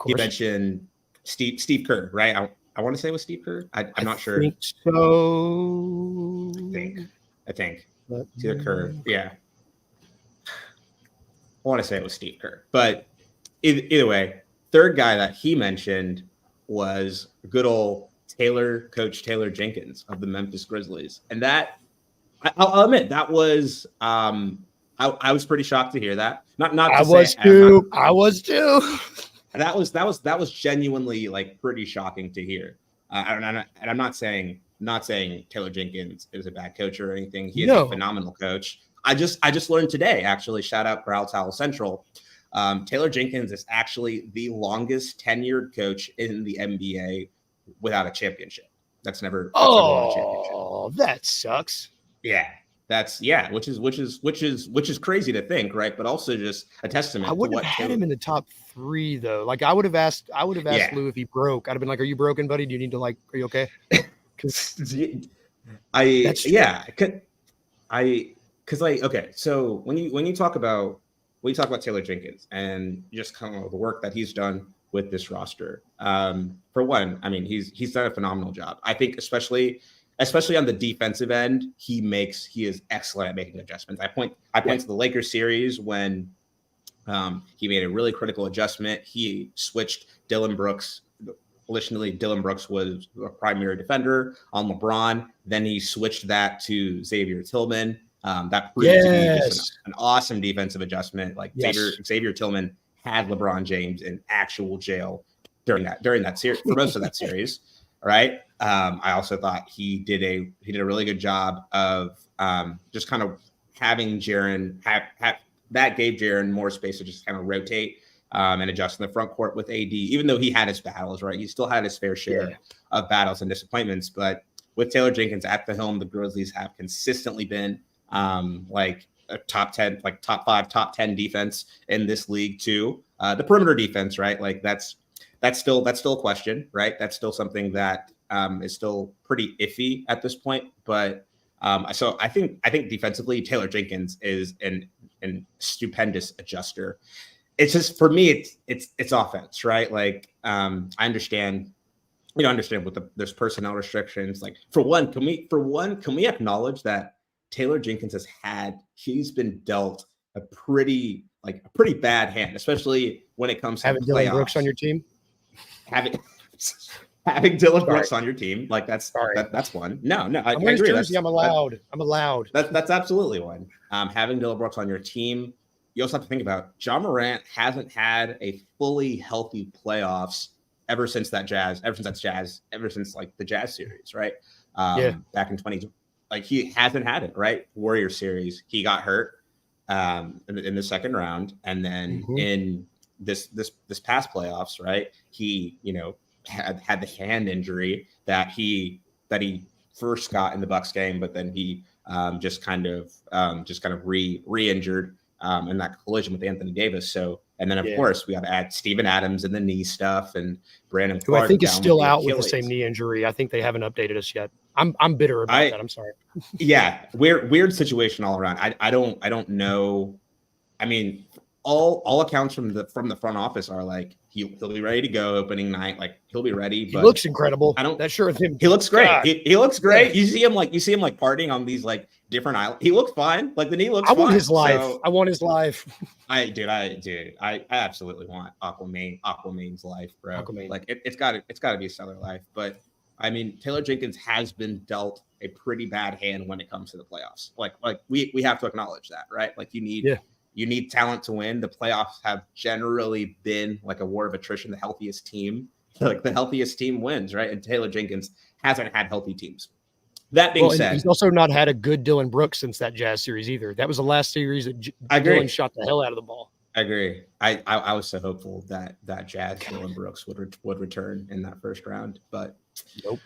Speaker 5: He mentioned Steve Kerr, right? I want to say it was Steve Kerr. I'm not sure.
Speaker 6: I think so.
Speaker 5: I think. It's either Kerr. Yeah. I want to say it was Steve Kerr. But either way, third guy that he mentioned was good old Coach Taylor Jenkins of the Memphis Grizzlies. And that, I'll admit, that was I was pretty shocked to hear that. I was too. That was genuinely like pretty shocking to hear. And I'm not saying Taylor Jenkins is a bad coach or anything. He is a phenomenal coach. I just learned today, actually. Shout out Prowl Towel Central. Taylor Jenkins is actually the longest tenured coach in the NBA without a championship. That's never won a championship.
Speaker 6: Oh, that sucks.
Speaker 5: Yeah. Which is crazy to think, right? But also just a testament.
Speaker 6: I wouldn't have had him in the top 3 though. Like I would have asked Lou if he broke. I'd have been like, "Are you broken, buddy? Do you need to are you okay?"
Speaker 5: Okay. So when you talk about Taylor Jenkins and just kind of the work that he's done with this roster, for one, I mean he's done a phenomenal job. I think especially on the defensive end, he is excellent at making adjustments. I point to the Lakers series when he made a really critical adjustment. He switched Dylan Brooks. Initially, Dylan Brooks was a primary defender on LeBron. Then he switched that to Xavier Tillman. That proved to be just an awesome defensive adjustment. Like Xavier Tillman had LeBron James in actual jail during that series for most of that series. Right. I also thought he did a really good job of just kind of having Jaren that gave Jaren more space to just kind of rotate and adjust in the front court with AD, even though he had his battles, right? He still had his fair share of battles and disappointments. But with Taylor Jenkins at the helm, the Grizzlies have consistently been like a top 10, like top 5, top 10 defense in this league too. The perimeter defense, right? Like that's still a question, right? That's still something that is still pretty iffy at this point. But so I think defensively, Taylor Jenkins is an stupendous adjuster. It's just, for me, it's offense, right? Like I understand what there's personnel restrictions. Like for one, can we acknowledge that Taylor Jenkins he's been dealt a pretty bad hand, especially when it comes to
Speaker 6: having Dylan Brooks on your team.
Speaker 5: Having Dylan Brooks on your team, like that's one. No, I agree.
Speaker 6: I'm allowed.
Speaker 5: That's absolutely one. Having Dylan Brooks on your team, you also have to think about Ja Morant hasn't had a fully healthy playoffs ever since like the Jazz series, right? Back in 20, like he hasn't had it, right? Warrior series, he got hurt in the second round, and then in this past playoffs, right? He had the hand injury that he first got in the Bucks game, but then he just kind of re-injured in that collision with Anthony Davis. So, and then of course we got to add Steven Adams and the knee stuff, and Brandon
Speaker 6: who I think is still out with the same knee injury. I think they haven't updated us yet. I'm bitter about that. I'm sorry.
Speaker 5: Yeah, weird situation all around. I don't know. I mean, all accounts from the front office are like he'll be ready to go opening night. Like he'll be ready. But
Speaker 6: he looks incredible. That sure of him.
Speaker 5: He looks great. He looks great. Yeah. You see him like partying on these like different islands. He looks fine. Like the knee looks.
Speaker 6: I want his life. So, I want his life.
Speaker 5: I absolutely want Aquamane's life, bro. Aquaman. Like it's got to be a stellar life. But I mean, Taylor Jenkins has been dealt a pretty bad hand when it comes to the playoffs. Like we have to acknowledge that, right? Like you need talent to win. The playoffs have generally been like a war of attrition. The healthiest team like the healthiest team wins, right? And Taylor Jenkins hasn't had healthy teams. That being
Speaker 6: and
Speaker 5: said,
Speaker 6: he's also not had a good Dylan Brooks since that Jazz series either. That was the last series that Dylan shot the hell out of the ball.
Speaker 5: I agree. I was so hopeful that Jazz Dylan Brooks would return in that first round, but
Speaker 6: nope.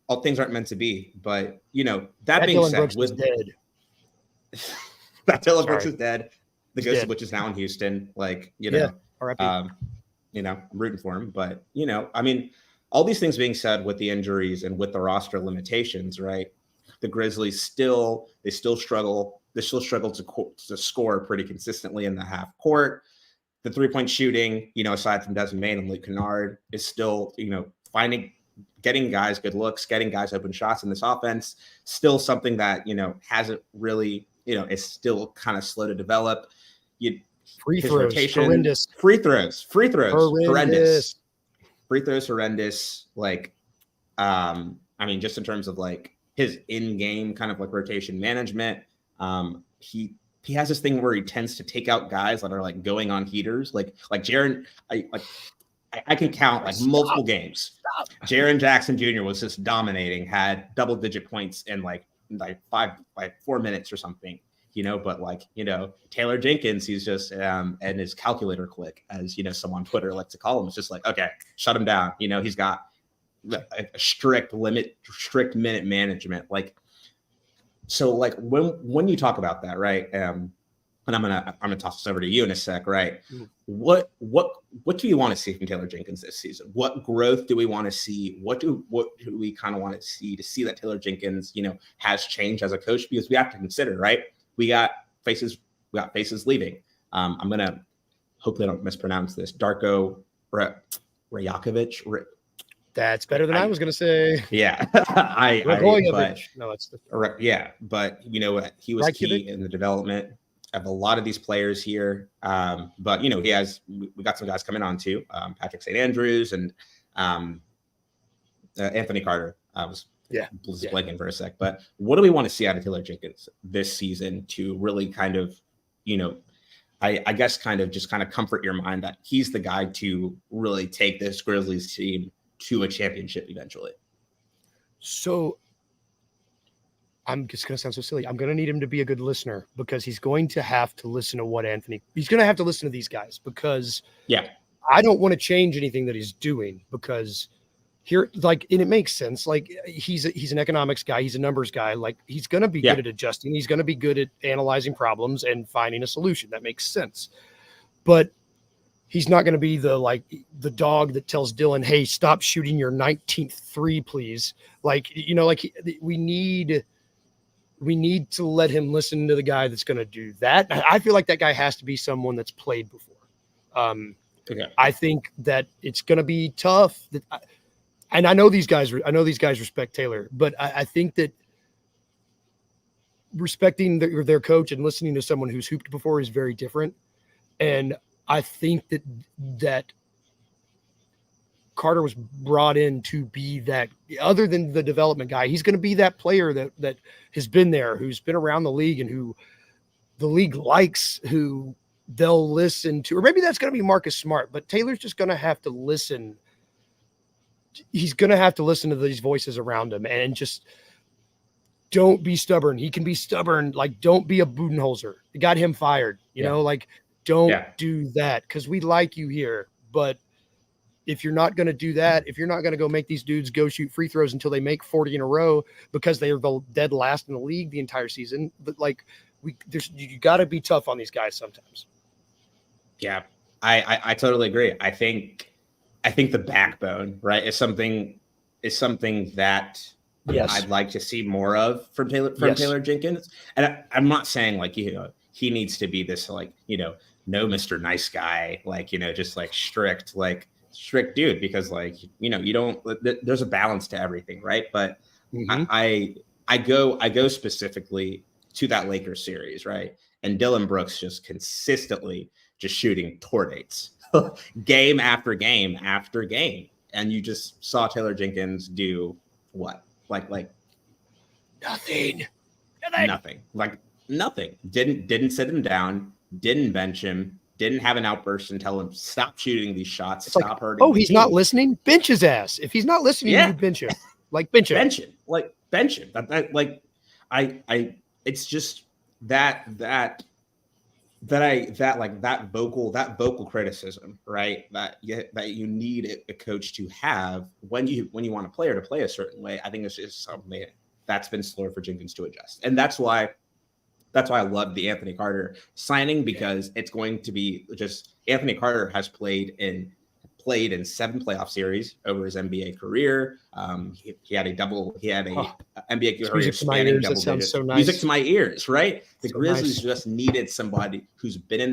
Speaker 5: All things aren't meant to be. But that being
Speaker 6: Dylan
Speaker 5: said,
Speaker 6: Brooks is dead.
Speaker 5: that Dylan Brooks is dead. The ghost of which is now in Houston.
Speaker 6: R.I.P.
Speaker 5: I'm rooting for him. But I mean, all these things being said, with the injuries and with the roster limitations, right? The Grizzlies still struggle. They still struggle to score pretty consistently in the half court. The 3-point shooting, aside from Desmond Bane and Luke Kennard, is still, getting guys good looks, getting guys open shots in this offense, still something that, hasn't really, is still kind of slow to develop.
Speaker 6: Free throws, horrendous.
Speaker 5: Free throws,
Speaker 6: horrendous.
Speaker 5: Free throws, horrendous. Just in terms of his in-game kind of rotation management. He has this thing where he tends to take out guys that are going on heaters, like Jaren. I can count multiple games. Jaren Jackson Jr. was just dominating, had double-digit points in 4 minutes or something, But Taylor Jenkins, he's just and his calculator click, as someone on Twitter likes to call him, it's just okay, shut him down. He's got a strict minute management, So when you talk about that, right? And I'm gonna toss this over to you in a sec, right? Mm-hmm. What do you want to see from Taylor Jenkins this season? What growth do we want to see? What do we kind of want to see that Taylor Jenkins, has changed as a coach? Because we have to consider, right? We got faces leaving. I'm gonna hopefully I don't mispronounce this. Darko Rajakovic.
Speaker 6: That's better than I was going to say.
Speaker 5: Yeah. But he was key in the development of a lot of these players here. But we got some guys coming on too. Patrick St. Andrews and Anthony Carter. I was blanking for a sec. But what do we want to see out of Taylor Jenkins this season to really kind of, I guess kind of comfort your mind that he's the guy to really take this Grizzlies team to a championship eventually?
Speaker 6: So I'm just going to sound so silly. I'm going to need him to be a good listener, because he's going to have to listen to he's going to have to listen to these guys, because I don't want to change anything that he's doing, because here, and it makes sense. He's an economics guy. He's a numbers guy. He's going to be good at adjusting. He's going to be good at analyzing problems and finding a solution. That makes sense. But he's not going to be the dog that tells Dylan, "Hey, stop shooting your 19th three, please." We need to let him listen to the guy that's going to do that. I feel like that guy has to be someone that's played before. I think that it's going to be tough. And I know these guys respect Taylor, but I think that respecting their coach and listening to someone who's hooped before is very different. And I think that Carter was brought in to be that, other than the development guy, he's going to be that player that has been there, who's been around the league and who the league likes, who they'll listen to. Or maybe that's going to be Marcus Smart, but Taylor's just going to have to listen. He's going to have to listen to these voices around him and just don't be stubborn. He can be stubborn. Don't be a Budenholzer. It got him fired, Don't do that, because we like you here. But if you're not going to do that, if you're not going to go make these dudes go shoot free throws until they make 40 in a row because they are the dead last in the league the entire season, but you got to be tough on these guys sometimes.
Speaker 5: Yeah, I totally agree. I think the backbone, right, is something that I'd like to see more of from Taylor Jenkins. And I'm not saying he needs to be this no Mr. Nice Guy, just strict dude, because you don't, there's a balance to everything, right? But I go specifically to that Lakers series, right? And Dylan Brooks just consistently just shooting tornadoes game after game after game. And you just saw Taylor Jenkins do what? Nothing. Nothing. Didn't sit him down, didn't bench him, didn't have an outburst and tell him, stop shooting these shots,
Speaker 6: It's
Speaker 5: stop hurting.
Speaker 6: Oh, he's not listening? Bench his ass. If he's not listening, you bench him. Like, bench him.
Speaker 5: Bench him. Like, bench him. It's just that vocal criticism, right? That you need a coach to have when you want a player to play a certain way. I think it's just something that's been slower for Jenkins to adjust, and that's why I love the Anthony Carter signing, because it's going to be just Anthony Carter has played in 7 playoff series over his NBA career. He had a NBA career spanning double digits. That sounds so nice. Music to my ears, right? The Grizzlies just needed somebody who's been in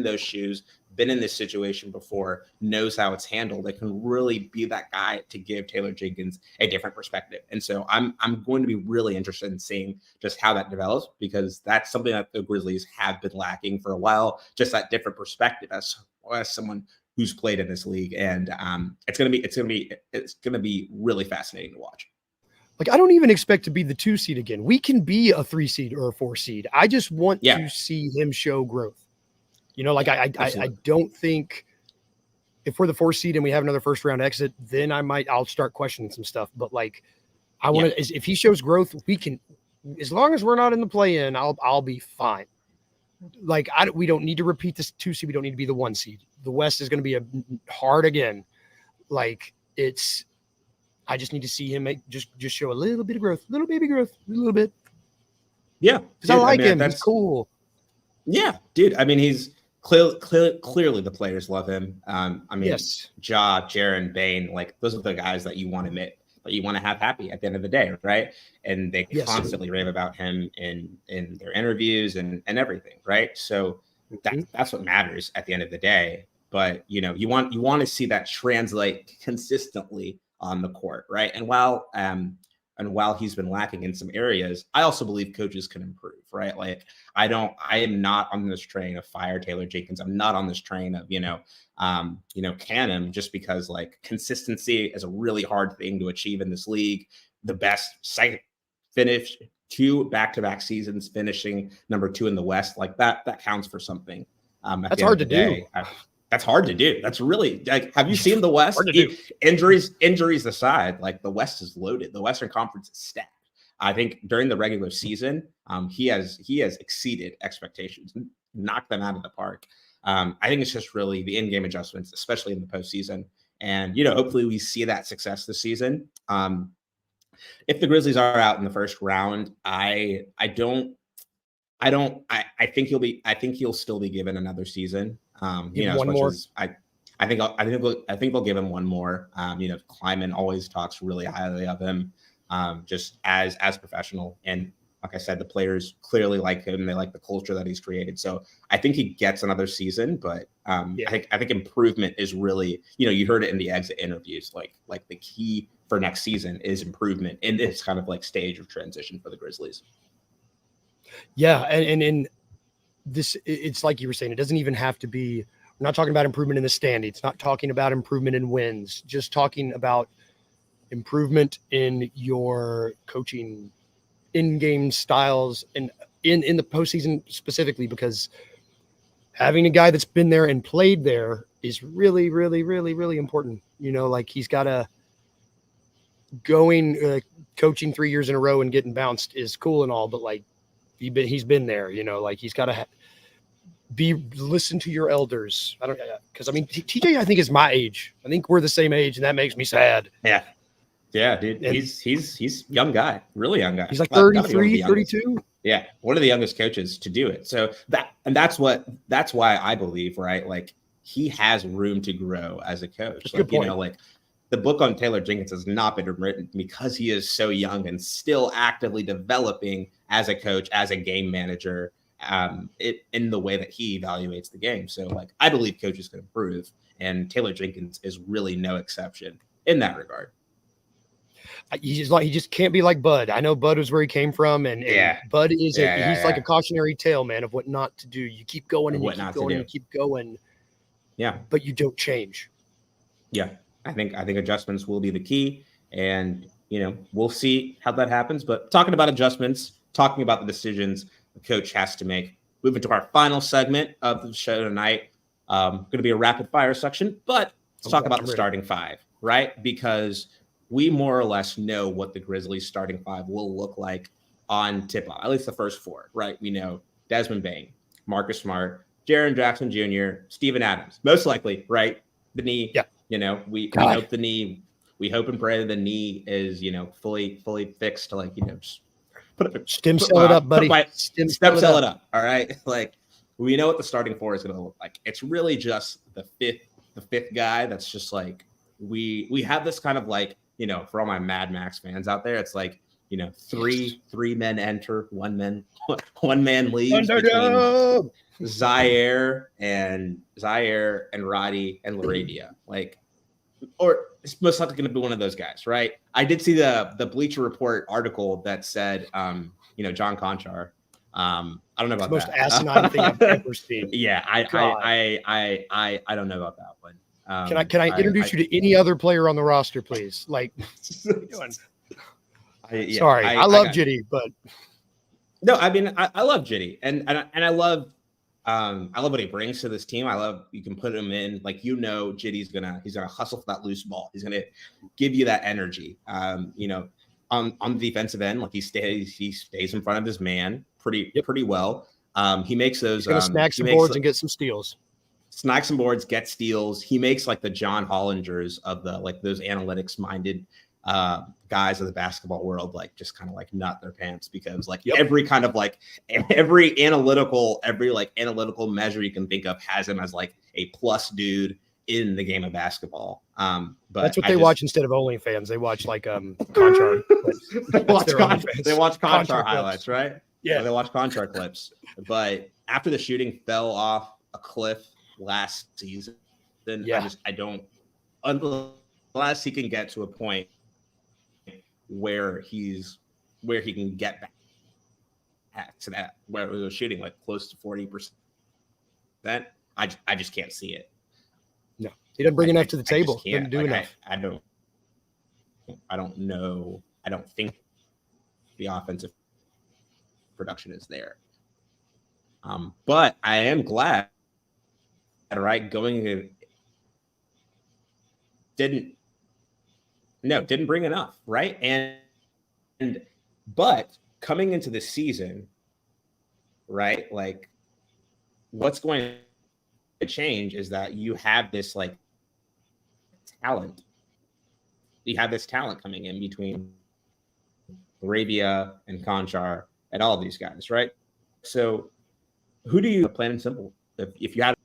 Speaker 5: those shoes, been in this situation before, knows how it's handled, that can really be that guy to give Taylor Jenkins a different perspective. And so I'm going to be really interested in seeing just how that develops, because that's something that the Grizzlies have been lacking for a while, just that different perspective as someone who's played in this league. And it's going to be really fascinating to watch.
Speaker 6: Like, I don't even expect to be the 2 seed again. We can be a 3 seed or a 4 seed. I just want to see him show growth. You know, like I don't think if we're the 4 seed and we have another first round exit, then I'll start questioning some stuff. But like, I want to, if he shows growth, we can, as long as we're not in the play-in, I'll be fine. Like, we don't need to repeat this 2 seed. We don't need to be the 1 seed. The West is going to be hard again. Like, I just need to see him just show a little bit of growth, little baby growth, a little bit.
Speaker 5: Yeah,
Speaker 6: because I like him. He's cool.
Speaker 5: Yeah, dude. I mean, he's clearly the players love him.
Speaker 6: Yes.
Speaker 5: Ja, Jaren, Bane, like, those are the guys that you want to have happy at the end of the day, right? And they constantly rave about him in their interviews and everything, right? So that's what matters at the end of the day. But you want to see that translate consistently on the court, right? And while he's been lacking in some areas, I also believe coaches can improve, right? Like, I am not on this train of fire Taylor Jenkins. I'm not on this train of, can him, just because, like, consistency is a really hard thing to achieve in this league. The best finish 2 back-to-back seasons, finishing number 2 in the West, like that counts for something.
Speaker 6: That's hard to do.
Speaker 5: That's hard to do. That's really, like, have you seen the West? Injuries aside, like, the West is loaded. The Western Conference is stacked. I think during the regular season, he has exceeded expectations, knocked them out of the park. I think it's just really the in-game adjustments, especially in the postseason. And, hopefully we see that success this season. If the Grizzlies are out in the first round, I think he'll still be given another season.
Speaker 6: One more.
Speaker 5: I think they'll give him one more. Kleiman always talks really highly of him, just as professional. And like I said, the players clearly like him. They like the culture that he's created. So I think he gets another season, but I think improvement is really, you heard it in the exit interviews, like the key for next season is improvement in this kind of like stage of transition for the Grizzlies.
Speaker 6: Yeah. And this, it's like you were saying, it doesn't even have to be, we're not talking about improvement in the standing. It's not talking about improvement in wins, just talking about improvement in your coaching in-game styles and in the postseason specifically, because having a guy that's been there and played there is really, really, really, really important. Like, he's got a coaching 3 years in a row and getting bounced is cool and all, but like, he's been there, like, he's got to listen to your elders. Because TJ, I think, is my age. I think we're the same age, and that makes me sad.
Speaker 5: Yeah, dude. And he's young guy, really young guy.
Speaker 6: He's like 33, 32.
Speaker 5: Yeah, one of the youngest coaches to do it. So that's why I believe, right? Like, he has room to grow as a coach.
Speaker 6: Like,
Speaker 5: like, the book on Taylor Jenkins has not been written because he is so young and still actively developing as a coach, as a game manager, in the way that he evaluates the game. So, like, I believe coaches can improve, and Taylor Jenkins is really no exception in that regard.
Speaker 6: He just can't be like Bud. I know Bud was where he came from, and Bud is he's like a cautionary tale, man, of what not to do. You keep going and you keep going and you keep going. Yeah, but you don't change.
Speaker 5: Yeah, I think adjustments will be the key, and we'll see how that happens. But talking about adjustments, talking about the decisions the coach has to make, move into our final segment of the show tonight. Going to be a rapid fire section, but let's talk about the starting five, right? Because we more or less know what the Grizzlies starting five will look like on tip-off, at least the first four, right? We know Desmond Bane, Marcus Smart, Jaren Jackson Jr., Steven Adams, most likely, right? The knee, we hope the knee, we hope and pray the knee is, fully fixed to just
Speaker 6: stem cell it up, buddy.
Speaker 5: Stem cell it up. All right. Like, we know what the starting four is going to look like. It's really just the fifth guy. That's just like, we have this kind of like, for all my Mad Max fans out there, it's like, three men enter, one man leaves between Zaire and Roddy and Laravia. Like, or it's most likely going to be one of those guys, right? I did see the Bleacher Report article that said, John Conchar. I don't know about
Speaker 6: it's the most
Speaker 5: that.
Speaker 6: asinine thing I've ever seen.
Speaker 5: Yeah, I don't know about that one.
Speaker 6: Can I introduce you to any other player on the roster, please? Like, sorry, I love Jitty, but
Speaker 5: no, I mean I love Jitty, and I love what he brings to this team. I love you can put him in like Jitty's he's gonna hustle for that loose ball. He's gonna give you that energy. On the defensive end, like he stays in front of his man pretty well. He makes those.
Speaker 6: He's gonna snag some boards and get some steals.
Speaker 5: Snag some boards, get steals. He makes like the John Hollingers of the like those analytics minded guys of the basketball world, like just kind of like nut their pants because like every kind of like every analytical measure you can think of has him as like a plus dude in the game of basketball. But
Speaker 6: that's what they watch instead of OnlyFans. They watch like Conchar.
Speaker 5: They watch Conchar highlights, right?
Speaker 6: Yeah,
Speaker 5: they watch Conchar clips. But after the shooting fell off a cliff last season, then I don't unless he can get to a point where he can get back to that where he was shooting like close to 40%. I just can't see it.
Speaker 6: No, he doesn't bring enough to the table. He doesn't do enough.
Speaker 5: I don't know. I don't think the offensive production is there. But I am glad, right? Didn't bring enough, right? But coming into the season, right? Like, what's going to change is that you have this like talent. You have this talent coming in between Laravia and Conchar and all of these guys, right? So, who do you plain and simple if you had?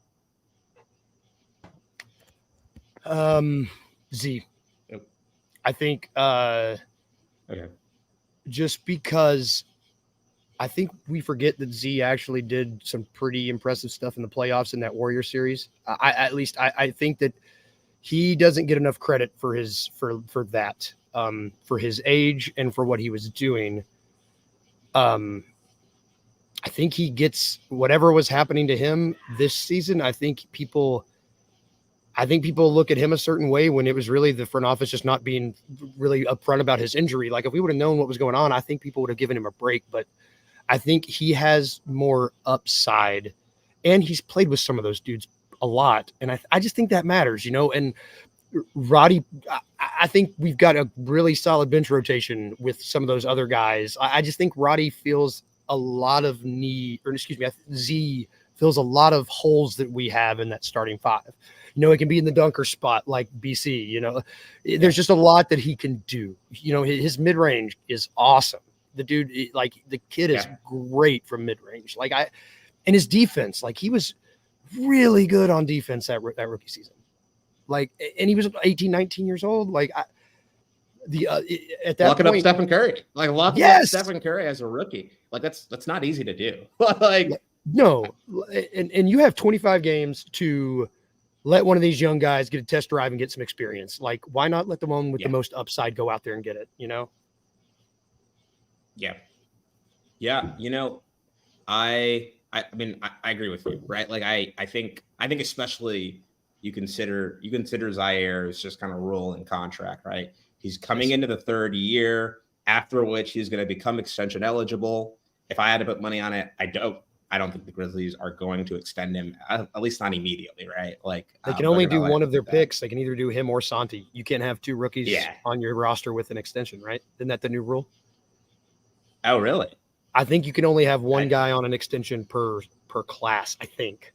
Speaker 6: Z. I think just because I think we forget that Z actually did some pretty impressive stuff in the playoffs in that Warrior series. I think that he doesn't get enough credit for that, for his age and for what he was doing. I think he gets whatever was happening to him this season. I think people look at him a certain way when it was really the front office just not being really upfront about his injury. Like if we would have known what was going on, I think people would have given him a break, but I think he has more upside and he's played with some of those dudes a lot. And I just think that matters, and Roddy, I think we've got a really solid bench rotation with some of those other guys. I just think Roddy feels a lot of Z fills a lot of holes that we have in that starting five. It can be in the dunker spot like BC, there's just a lot that he can do. His mid-range is awesome. The dude, like the kid is great from mid-range. And his defense, like he was really good on defense that rookie season. And he was 18, 19 years old. At that
Speaker 5: locking
Speaker 6: point,
Speaker 5: up Stephen Curry, up Stephen Curry as a rookie. That's not easy to do.
Speaker 6: No. And you have 25 games to let one of these young guys get a test drive and get some experience. Why not let the one with the most upside go out there and get it,
Speaker 5: Yeah. Yeah. I agree with you, right? I think especially you consider Zaire as just kind of rolling contract, right? He's coming into the third year, after which he's going to become extension eligible. If I had to put money on it, I don't. I don't think the Grizzlies are going to extend him, at least not immediately, right? Like
Speaker 6: They can only do one of their
Speaker 5: that.
Speaker 6: picks. They can either do him or Santi. You can't have two rookies on your roster with an extension, right? Isn't that the new rule?
Speaker 5: Oh, really?
Speaker 6: I think you can only have one guy on an extension per class, I think.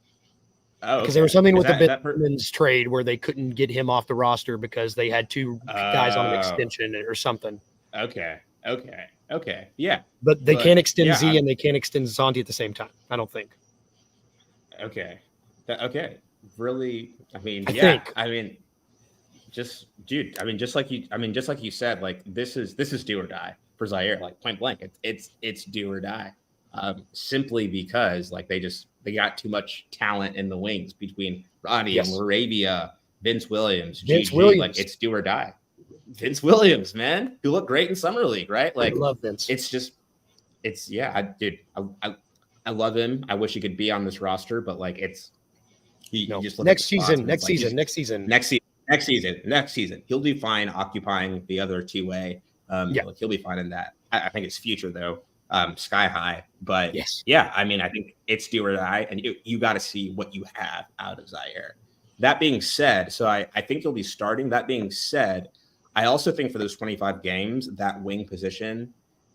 Speaker 5: Oh,
Speaker 6: because there was something with the Benjamin's trade where they couldn't get him off the roster because they had two guys on an extension or something.
Speaker 5: Okay. Yeah.
Speaker 6: But they can't extend Z and they can't extend Santi at the same time, I don't think.
Speaker 5: Okay. Really? I mean,
Speaker 6: think.
Speaker 5: I mean, just like you said, like this is do or die for Zaire, like point blank. It's do or die. Simply because like they got too much talent in the wings between Roddy and Laravia, Vince Williams, like it's do or die. Vince Williams, man, who looked great in summer league, right? Like
Speaker 6: I love Vince.
Speaker 5: I love him. I wish he could be on this roster, but like he just
Speaker 6: next season.
Speaker 5: He'll be fine occupying the other two-way. Like he'll be fine in that. I think his future though, sky high. But I mean, I think it's do or die, and you got to see what you have out of Zaire. That being said, so I think he'll be starting. That being said, I also think for those 25 games, that wing position,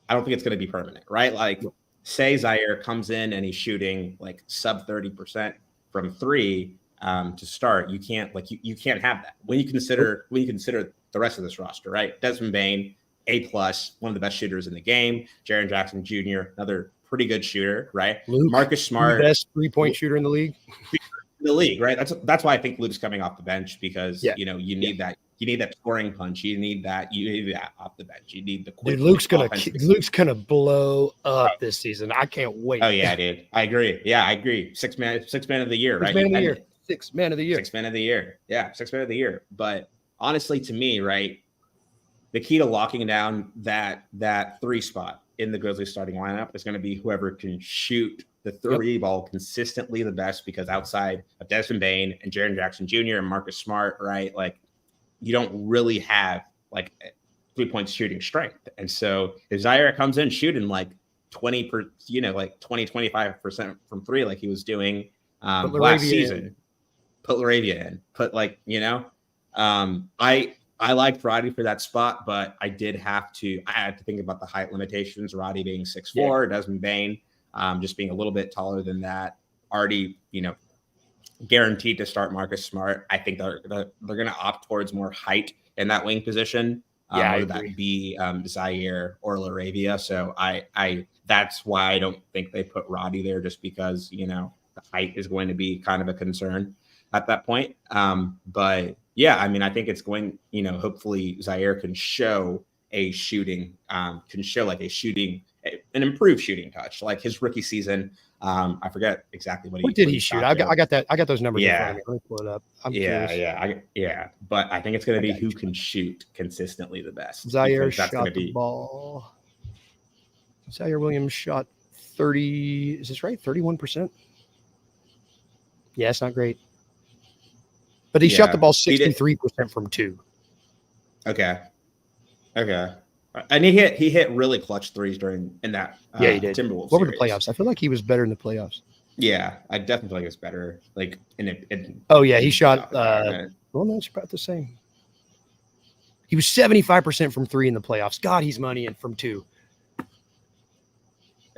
Speaker 5: I don't think it's going to be permanent, right? Like, say Zaire comes in and he's shooting like sub 30% from three to start. You can't you can't have that when you consider the rest of this roster, right? Desmond Bane, A+, one of the best shooters in the game. Jaren Jackson Jr., another pretty good shooter, right?
Speaker 6: Luke,
Speaker 5: Marcus Smart,
Speaker 6: the best 3-point shooter in the league.
Speaker 5: Right? That's why I think Luke's coming off the bench because you need that. You need that scoring punch. You need that off the bench. You need the quick.
Speaker 6: Dude, Luke's gonna blow up this season. I can't wait.
Speaker 5: Oh yeah, dude. I agree. Yeah, I agree. Six man of the year, right?
Speaker 6: Six man of the year.
Speaker 5: 6 man of the year. Yeah, 6 man of the year. But honestly, to me, right, the key to locking down that 3 spot in the Grizzlies starting lineup is going to be whoever can shoot the 3 ball consistently the best, because outside of Desmond Bane and Jaren Jackson Jr. and Marcus Smart, right, like you don't really have like 3-point shooting strength. And so if Zaire comes in shooting like 25% from 3, like he was doing last season, put Laravia in, I liked Roddy for that spot, but I had to think about the height limitations. Roddy being 6'4", Desmond Bane just being a little bit taller than that. Already, guaranteed to start Marcus Smart. I think they're going to opt towards more height in that wing position. Whether that be Zaire or Laravia. So I that's why I don't think they put Roddy there, just because the height is going to be kind of a concern at that point. But yeah, I mean, I think it's going, hopefully Zaire can show an improved shooting touch, like his rookie season. I forget exactly what
Speaker 6: did he shoot? I got those numbers.
Speaker 5: Yeah.
Speaker 6: Let me pull it up.
Speaker 5: But I think it's going to be who can shoot consistently the best.
Speaker 6: Zaire shot the ball. Zaire Williams shot 30. Is this right? 31%. Yeah, it's not great. But he shot the ball 63% from 2.
Speaker 5: Okay. And he hit really clutch threes in that
Speaker 6: he did.
Speaker 5: Timberwolves.
Speaker 6: What were the playoffs? I feel like he was better in the playoffs.
Speaker 5: Yeah, I definitely feel like it was better. Like
Speaker 6: he shot. Well, no, it's about the same. He was 75% from 3 in the playoffs. God, he's money in from 2.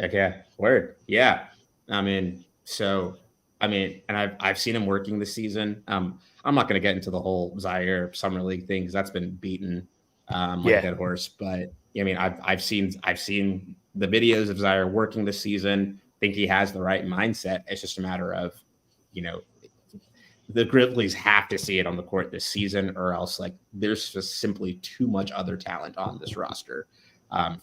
Speaker 5: Okay, word. Yeah, and I've seen him working this season. I'm not going to get into the whole Zaire summer league thing because that's been beaten like a dead horse. But I mean, I've seen the videos of Zaire working this season. Think he has the right mindset. It's just a matter of, the Grizzlies have to see it on the court this season, or else like there's just simply too much other talent on this roster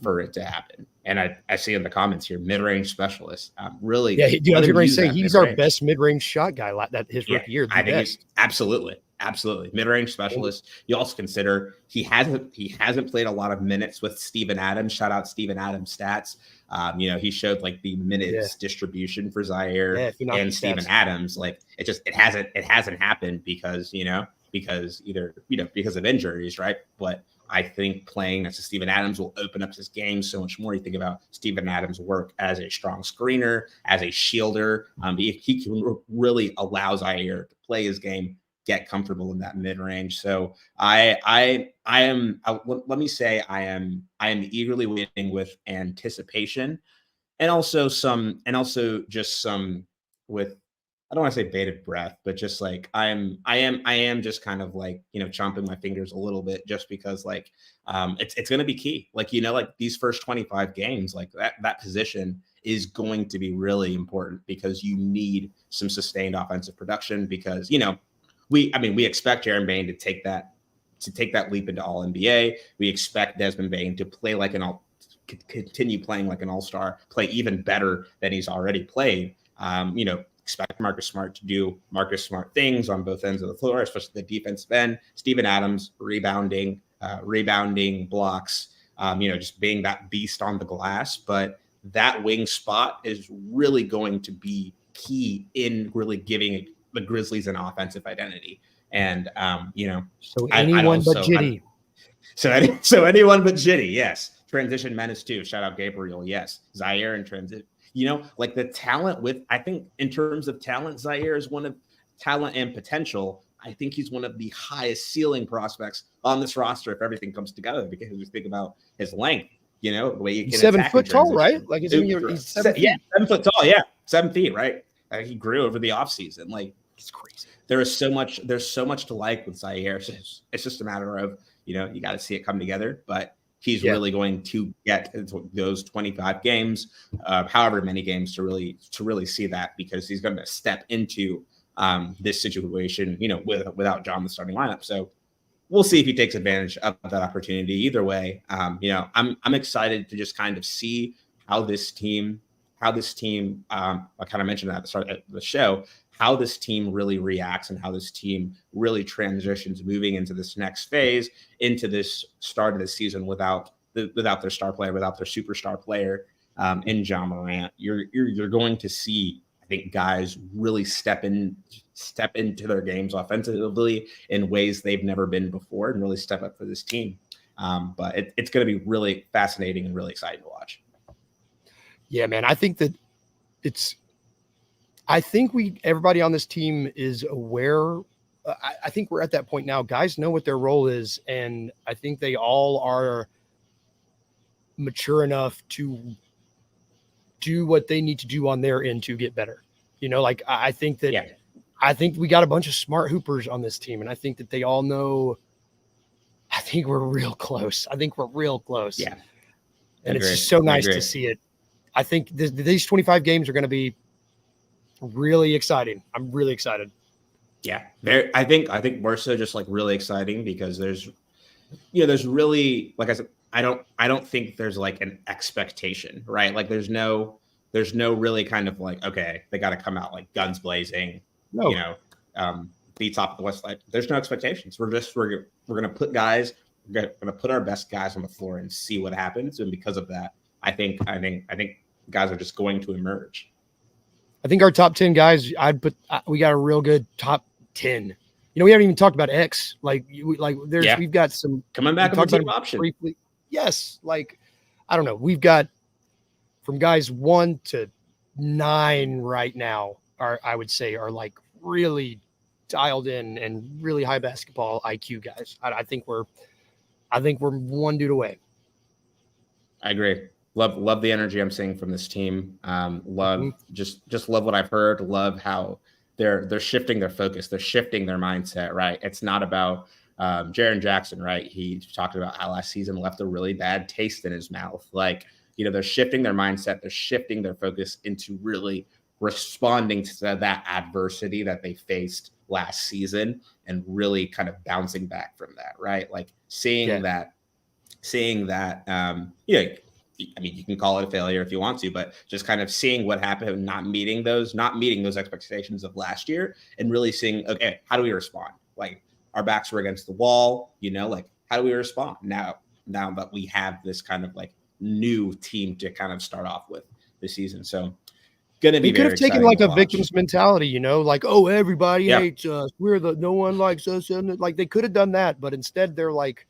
Speaker 5: for it to happen. And I see in the comments here, mid-range specialist. Really,
Speaker 6: I was going to say he's our best mid-range shot guy. That his rookie year.
Speaker 5: I think he's absolutely mid-range specialist. You also consider he hasn't played a lot of minutes with Steven Adams. Shout out Steven Adams stats. He showed like the minutes distribution for Zaire and Steven Adams. Like it hasn't happened because of injuries, right? But I think playing next to Steven Adams will open up his game so much more. You think about Steven Adams' work as a strong screener, as a shielder. He can really allow Zaire to play his game, get comfortable in that mid range. So let me say I am eagerly waiting with anticipation, and also just some with, I don't want to say bated breath, but just like I am just kind of like, chomping my fingers a little bit, just because like it's going to be key. Like, like these first 25 games, like that position is going to be really important, because you need some sustained offensive production, because, we expect Jaren Bain to take that leap into all NBA. We expect Desmond Bain to play like continue playing like an all-star, play even better than he's already played. Expect Marcus Smart to do Marcus Smart things on both ends of the floor, especially the defensive end. Steven Adams rebounding blocks, just being that beast on the glass. But that wing spot is really going to be key in really giving the Grizzlies an offensive identity. And
Speaker 6: so anyone but Jitty.
Speaker 5: So anyone but Jitty, yes. Transition menace too. Shout out Gabriel, yes. Zaire in transit. Like the talent I think in terms of talent, Zaire is one of talent and potential. I think he's one of the highest ceiling prospects on this roster if everything comes together, because you think about his length, the way you can
Speaker 6: he's 7 foot tall, right? Like he's 7 feet.
Speaker 5: Yeah, 7 foot tall. Yeah. 7 feet. Right. He grew over the offseason. Like,
Speaker 6: it's crazy.
Speaker 5: There's so much to like with Zaire. It's just a matter of, you got to see it come together, but he's really going to get those 25 games, however many games, to really see that, because he's going to step into this situation, without John the starting lineup. So we'll see if he takes advantage of that opportunity. Either way, I'm excited to just kind of see how this team, I kind of mentioned that at the start of the show, how this team really reacts and how this team really transitions moving into this next phase, into this start of the season without their star player, without their superstar player in John Morant. You're going to see, I think, guys really step into their games offensively in ways they've never been before, and really step up for this team. But it's going to be really fascinating and really exciting to watch.
Speaker 6: Yeah, man. I think that everybody on this team is aware. I think we're at that point now. Guys know what their role is, and I think they all are mature enough to do what they need to do on their end to get better. I think we got a bunch of smart hoopers on this team, and I think that they all know. I think we're real close. Yeah, and it's just so nice to see it. I think these 25 games are going to be really exciting. I'm really excited.
Speaker 5: Yeah, I think more so just like really exciting, because there's really, like I said, I don't think there's like an expectation, right? Like there's no really kind of like, okay, they got to come out like guns blazing, be top of the West side. There's no expectations. We're gonna put our best guys on the floor and see what happens. And because of that, I think guys are just going to emerge.
Speaker 6: I think our top 10 guys, we got a real good top 10. We haven't even talked about X. We've got some
Speaker 5: coming back with a team option.
Speaker 6: Briefly. Yes. I don't know. We've got from guys 1 to 9 right now I would say are like really dialed in and really high basketball IQ guys. I think we're one dude away.
Speaker 5: I agree. Love the energy I'm seeing from this team. Just love what I've heard. Love how they're shifting their focus. They're shifting their mindset, right? It's not about Jaren Jackson, right? He talked about how last season left a really bad taste in his mouth. They're shifting their mindset. They're shifting their focus into really responding to that adversity that they faced last season and really kind of bouncing back from that, right? Like seeing that, you can call it a failure if you want to, but just kind of seeing what happened, not meeting those expectations of last year, and really seeing, okay, how do we respond? Like our backs were against the wall, how do we respond now that we have this kind of like new team to kind of start off with this season? So gonna be.
Speaker 6: They could have taken like a victim's mentality, like, oh, everybody hates us, no one likes us, and like they could have done that, but instead they're like,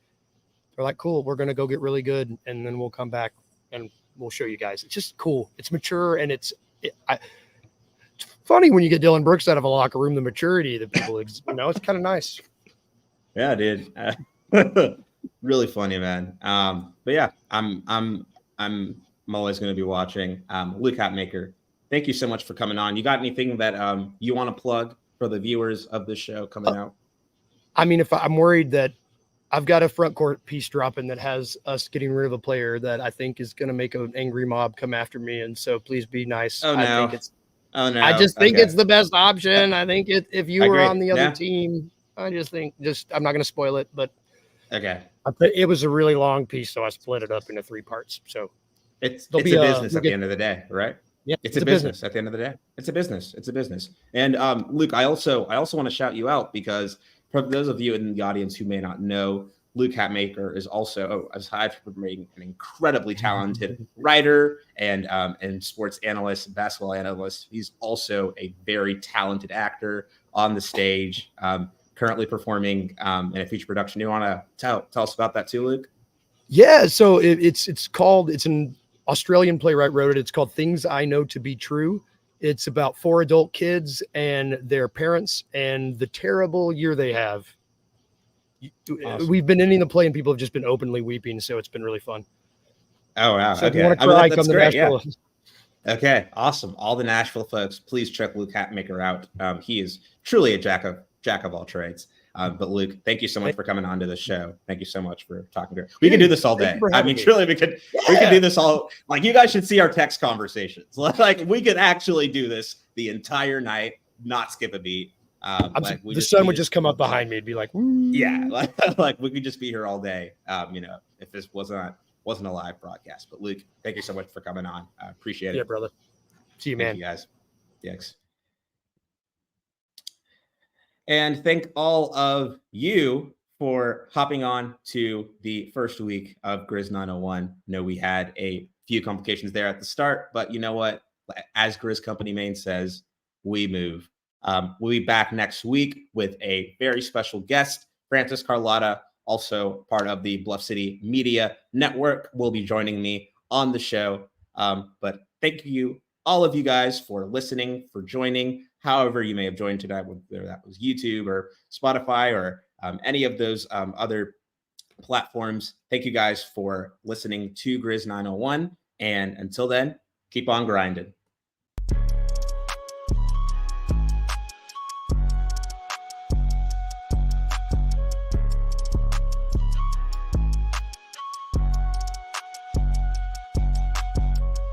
Speaker 6: They're like, cool, we're going to go get really good. And then we'll come back and we'll show you guys. It's just cool. It's mature. And it's funny when you get Dylan Brooks out of a locker room, the maturity that people, it's kind of nice.
Speaker 5: Yeah, dude. Really funny, man. But yeah, I'm always going to be watching. Luke Hatmaker, thank you so much for coming on. You got anything that you want to plug for the viewers of this show coming out?
Speaker 6: I mean, if I'm worried that I've got a front court piece dropping that has us getting rid of a player that I think is going to make an angry mob come after me. And so please be nice.
Speaker 5: Oh, no.
Speaker 6: I just think it's the best option. I think if you were on the other team, I just think I'm not going to spoil it, but
Speaker 5: okay.
Speaker 6: It was a really long piece, so I split it up into 3 parts. So
Speaker 5: it's a business at the end of the day, right?
Speaker 6: Yeah,
Speaker 5: it's a business at the end of the day. It's a business. And Luke, I also want to shout you out because for those of you in the audience who may not know, Luke Hatmaker is also, aside from being an incredibly talented writer and sports analyst, basketball analyst, he's also a very talented actor on the stage. Currently performing in a feature production. You want to tell us about that too, Luke?
Speaker 6: Yeah, so it's an Australian playwright wrote it. It's called Things I Know to Be True. It's about 4 adult kids and their parents and the terrible year they have. Awesome. We've been ending the play and people have just been openly weeping, so it's been really fun.
Speaker 5: Oh wow!
Speaker 6: So
Speaker 5: okay,
Speaker 6: if you want to cry, come to Nashville.
Speaker 5: Yeah. Okay, awesome. All the Nashville folks, please check Luke Hatmaker out. He is truly a jack of all trades. But Luke, thank you so much for coming on to the show. Thank you so much for talking to us. We can do this all day. I mean, truly, we could do this all. Like, you guys should see our text conversations. Like, we could actually do this the entire night, not skip a beat.
Speaker 6: The sun would just come up behind me and be like, woo.
Speaker 5: Yeah, like we could just be here all day. If this wasn't a live broadcast. But Luke, thank you so much for coming on. I appreciate it.
Speaker 6: Yeah, brother. See you, man.
Speaker 5: Thank you guys. Thanks. And thank all of you for hopping on to the first week of Grizz 901. No, we had a few complications there at the start, but you know what? As Grizz Company Main says, we move. We'll be back next week with a very special guest, Francis Carlotta, also part of the Bluff City Media Network, will be joining me on the show. But thank you, all of you guys, for listening, for joining. However you may have joined tonight, whether that was YouTube or Spotify or any of those other platforms. Thank you guys for listening to Grizz 901. And until then, keep on grinding.